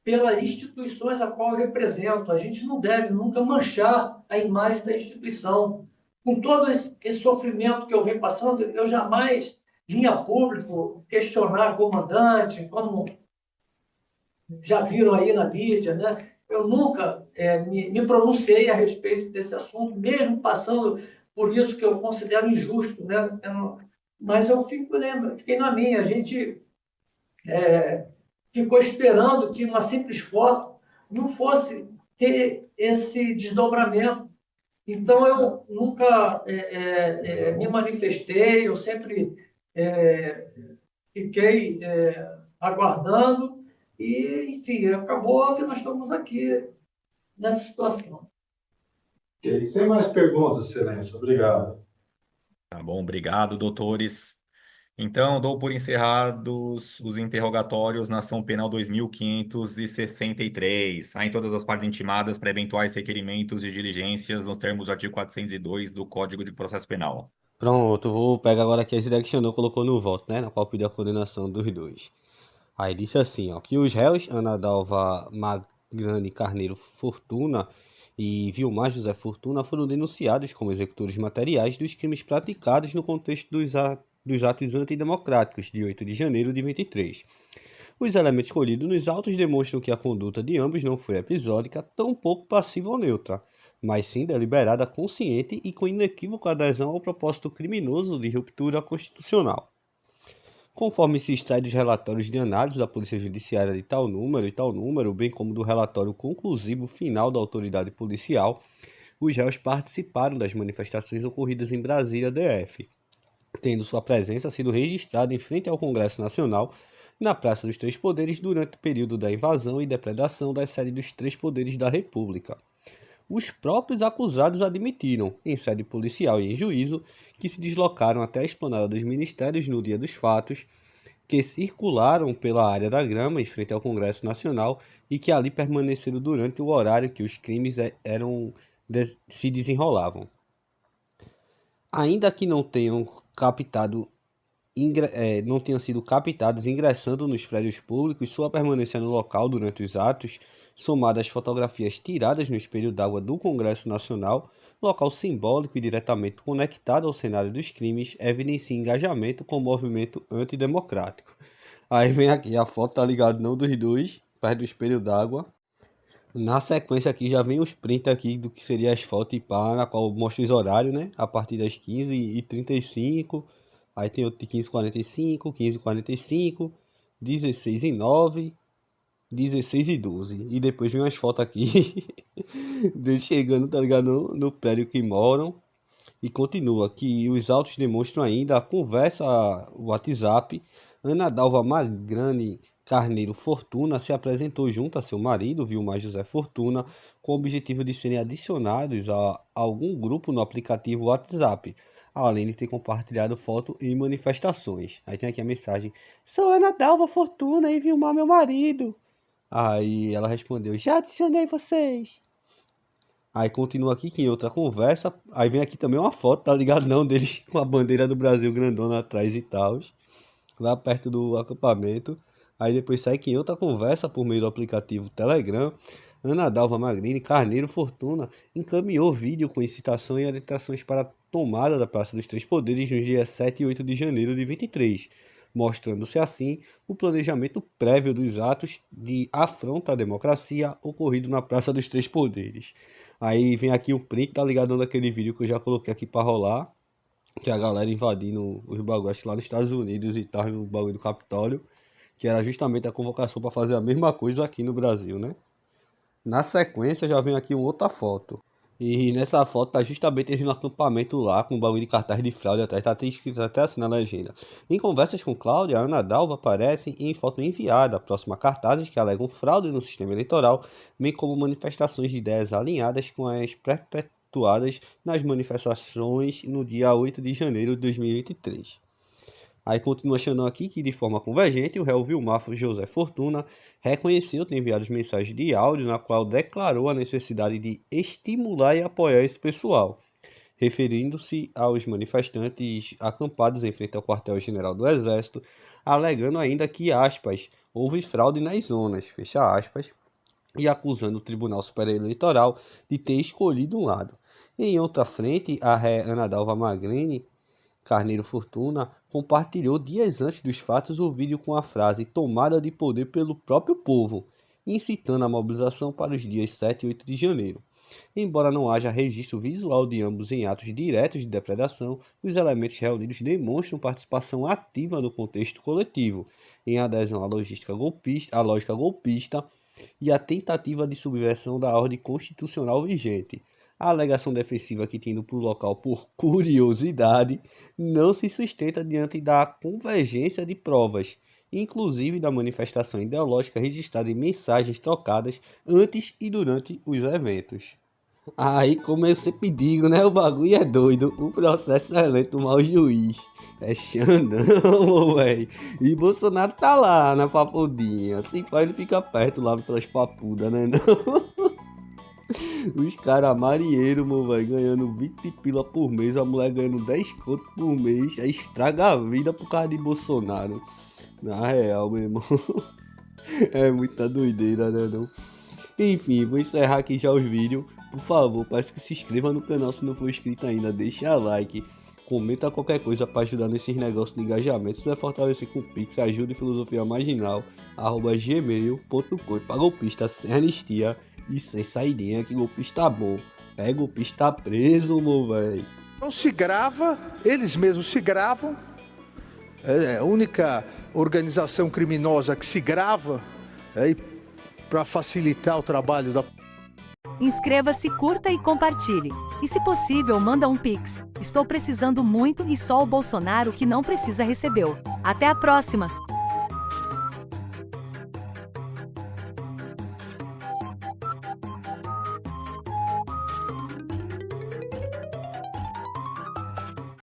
pelas instituições a qual eu represento. A gente não deve nunca manchar a imagem da instituição. Com todo esse sofrimento que eu venho passando, eu jamais vim a público questionar comandante, como já viram aí na mídia, né? Eu nunca me pronunciei a respeito desse assunto, mesmo passando por isso que eu considero injusto, né? mas eu fiquei na minha. A gente ficou esperando que uma simples foto não fosse ter esse desdobramento. Então, eu nunca me manifestei, eu sempre fiquei aguardando e, enfim, acabou que nós estamos aqui nessa situação. Ok, sem mais perguntas, Excelência. Obrigado. Tá bom, obrigado, doutores. Então, dou por encerrados os interrogatórios na ação penal 2563. Há em todas as partes intimadas para eventuais requerimentos de diligências nos termos do artigo 402 do Código de Processo Penal. Pronto, vou pegar agora aqui as ideias que Xandão colocou no voto, né? Na qual pediu a condenação dos dois. Aí disse assim, ó, que os réus Ana Dalva Magrani Carneiro Fortuna e Vilmar José Fortuna foram denunciados como executores materiais dos crimes praticados no contexto dos atos antidemocráticos de 8 de janeiro de 23. Os elementos colhidos nos autos demonstram que a conduta de ambos não foi episódica, tampouco passiva ou neutra, mas sim deliberada, consciente e com inequívoca adesão ao propósito criminoso de ruptura constitucional. Conforme se extrai dos relatórios de análise da Polícia Judiciária de tal número e tal número, bem como do relatório conclusivo final da autoridade policial, os réus participaram das manifestações ocorridas em Brasília, DF, tendo sua presença sido registrada em frente ao Congresso Nacional, na Praça dos Três Poderes, durante o período da invasão e depredação da sede dos Três Poderes da República. Os próprios acusados admitiram, em sede policial e em juízo, que se deslocaram até a esplanada dos ministérios no dia dos fatos, que circularam pela área da Grama em frente ao Congresso Nacional e que ali permaneceram durante o horário que os crimes se desenrolavam. Ainda que não tenham sido captados ingressando nos prédios públicos, sua permanência no local durante os atos, somada às fotografias tiradas no espelho d'água do Congresso Nacional, local simbólico e diretamente conectado ao cenário dos crimes, evidencia engajamento com o movimento antidemocrático. Aí vem aqui a foto, tá ligado, não dos dois, perto do espelho d'água. Na sequência aqui já vem os prints aqui do que seria as fotos e pá, na qual mostra os horários, né? A partir das 15h35, aí tem outro de 15h45, 15h45, 16h09, 16h12. E depois vem umas fotos aqui deles chegando, tá ligado, no prédio que moram. E continua que os autos demonstram ainda a conversa WhatsApp. Ana Dalva Magrani Carneiro Fortuna se apresentou junto a seu marido, Vilmar José Fortuna, com o objetivo de serem adicionados a algum grupo no aplicativo WhatsApp, além de ter compartilhado foto em manifestações. Aí tem aqui a mensagem: sou Ana Dalva Fortuna e Vilmar meu marido. Aí ela respondeu: já adicionei vocês. Aí continua aqui que em outra conversa, aí vem aqui também uma foto, tá ligado, não, deles com a bandeira do Brasil grandona atrás e tal, lá perto do acampamento. Aí depois sai que em outra conversa, por meio do aplicativo Telegram, Ana Dalva Magrani Carneiro Fortuna encaminhou vídeo com incitação e orientações para a tomada da Praça dos Três Poderes nos dias 7 e 8 de janeiro de 23, mostrando-se assim o planejamento prévio dos atos de afronta à democracia ocorrido na Praça dos Três Poderes. Aí vem aqui um print, tá ligado, naquele vídeo que eu já coloquei aqui para rolar, que a galera invadindo os bagulhos lá nos Estados Unidos e tal, no bagulho do Capitólio, que era justamente a convocação para fazer a mesma coisa aqui no Brasil, né? Na sequência já vem aqui uma outra foto. E nessa foto tá justamente eles no acampamento lá, com um bagulho de cartaz de fraude atrás, tá até escrito até assim na legenda. Em conversas com Cláudia, Ana Dalva aparece em foto enviada, próxima a cartazes que alegam fraude no sistema eleitoral, bem como manifestações de ideias alinhadas com as perpetuadas nas manifestações no dia 8 de janeiro de 2023. Aí continua achando aqui que, de forma convergente, o réu Vilmar José Fortuna reconheceu ter enviado mensagens de áudio na qual declarou a necessidade de estimular e apoiar esse pessoal, referindo-se aos manifestantes acampados em frente ao quartel-general do Exército, alegando ainda que, aspas, houve fraude nas zonas, fecha aspas, e acusando o Tribunal Superior Eleitoral de ter escolhido um lado. Em outra frente, a ré Ana Dalva Magrani Carneiro Fortuna compartilhou dias antes dos fatos o vídeo com a frase tomada de poder pelo próprio povo, incitando a mobilização para os dias 7 e 8 de janeiro. Embora não haja registro visual de ambos em atos diretos de depredação, os elementos reunidos demonstram participação ativa no contexto coletivo, em adesão à lógica golpista e à tentativa de subversão da ordem constitucional vigente. A alegação defensiva que tendo para o local por curiosidade não se sustenta diante da convergência de provas, inclusive da manifestação ideológica registrada em mensagens trocadas antes e durante os eventos. Aí, como eu sempre digo, né? O bagulho é doido. O processo é lento, mau juiz. É Xandão, velho. E Bolsonaro tá lá na papudinha. Se pá, ele fica perto lá pelas papudas, né? Não? Os caras marinheiros, meu velho, ganhando 20 pila por mês. A mulher ganhando 10 conto por mês. Aí estraga a vida por causa de Bolsonaro. Na real, meu irmão. É muita doideira, né? Não? Enfim, vou encerrar aqui já os vídeos. Por favor, peço que se inscreva no canal se não for inscrito ainda, deixa like, comenta qualquer coisa para ajudar nesses negócios de engajamento. Se quiser fortalecer com o Pix, ajuda em filosofia marginal, @gmail.com. Pra golpista sem anistia e sem saidinha, que golpista bom. É golpista preso, meu velho. Não se grava, eles mesmos se gravam. É a única organização criminosa que se grava para facilitar o trabalho da... Inscreva-se, curta e compartilhe. E se possível, manda um Pix. Estou precisando muito e só o Bolsonaro que não precisa recebeu. Até a próxima!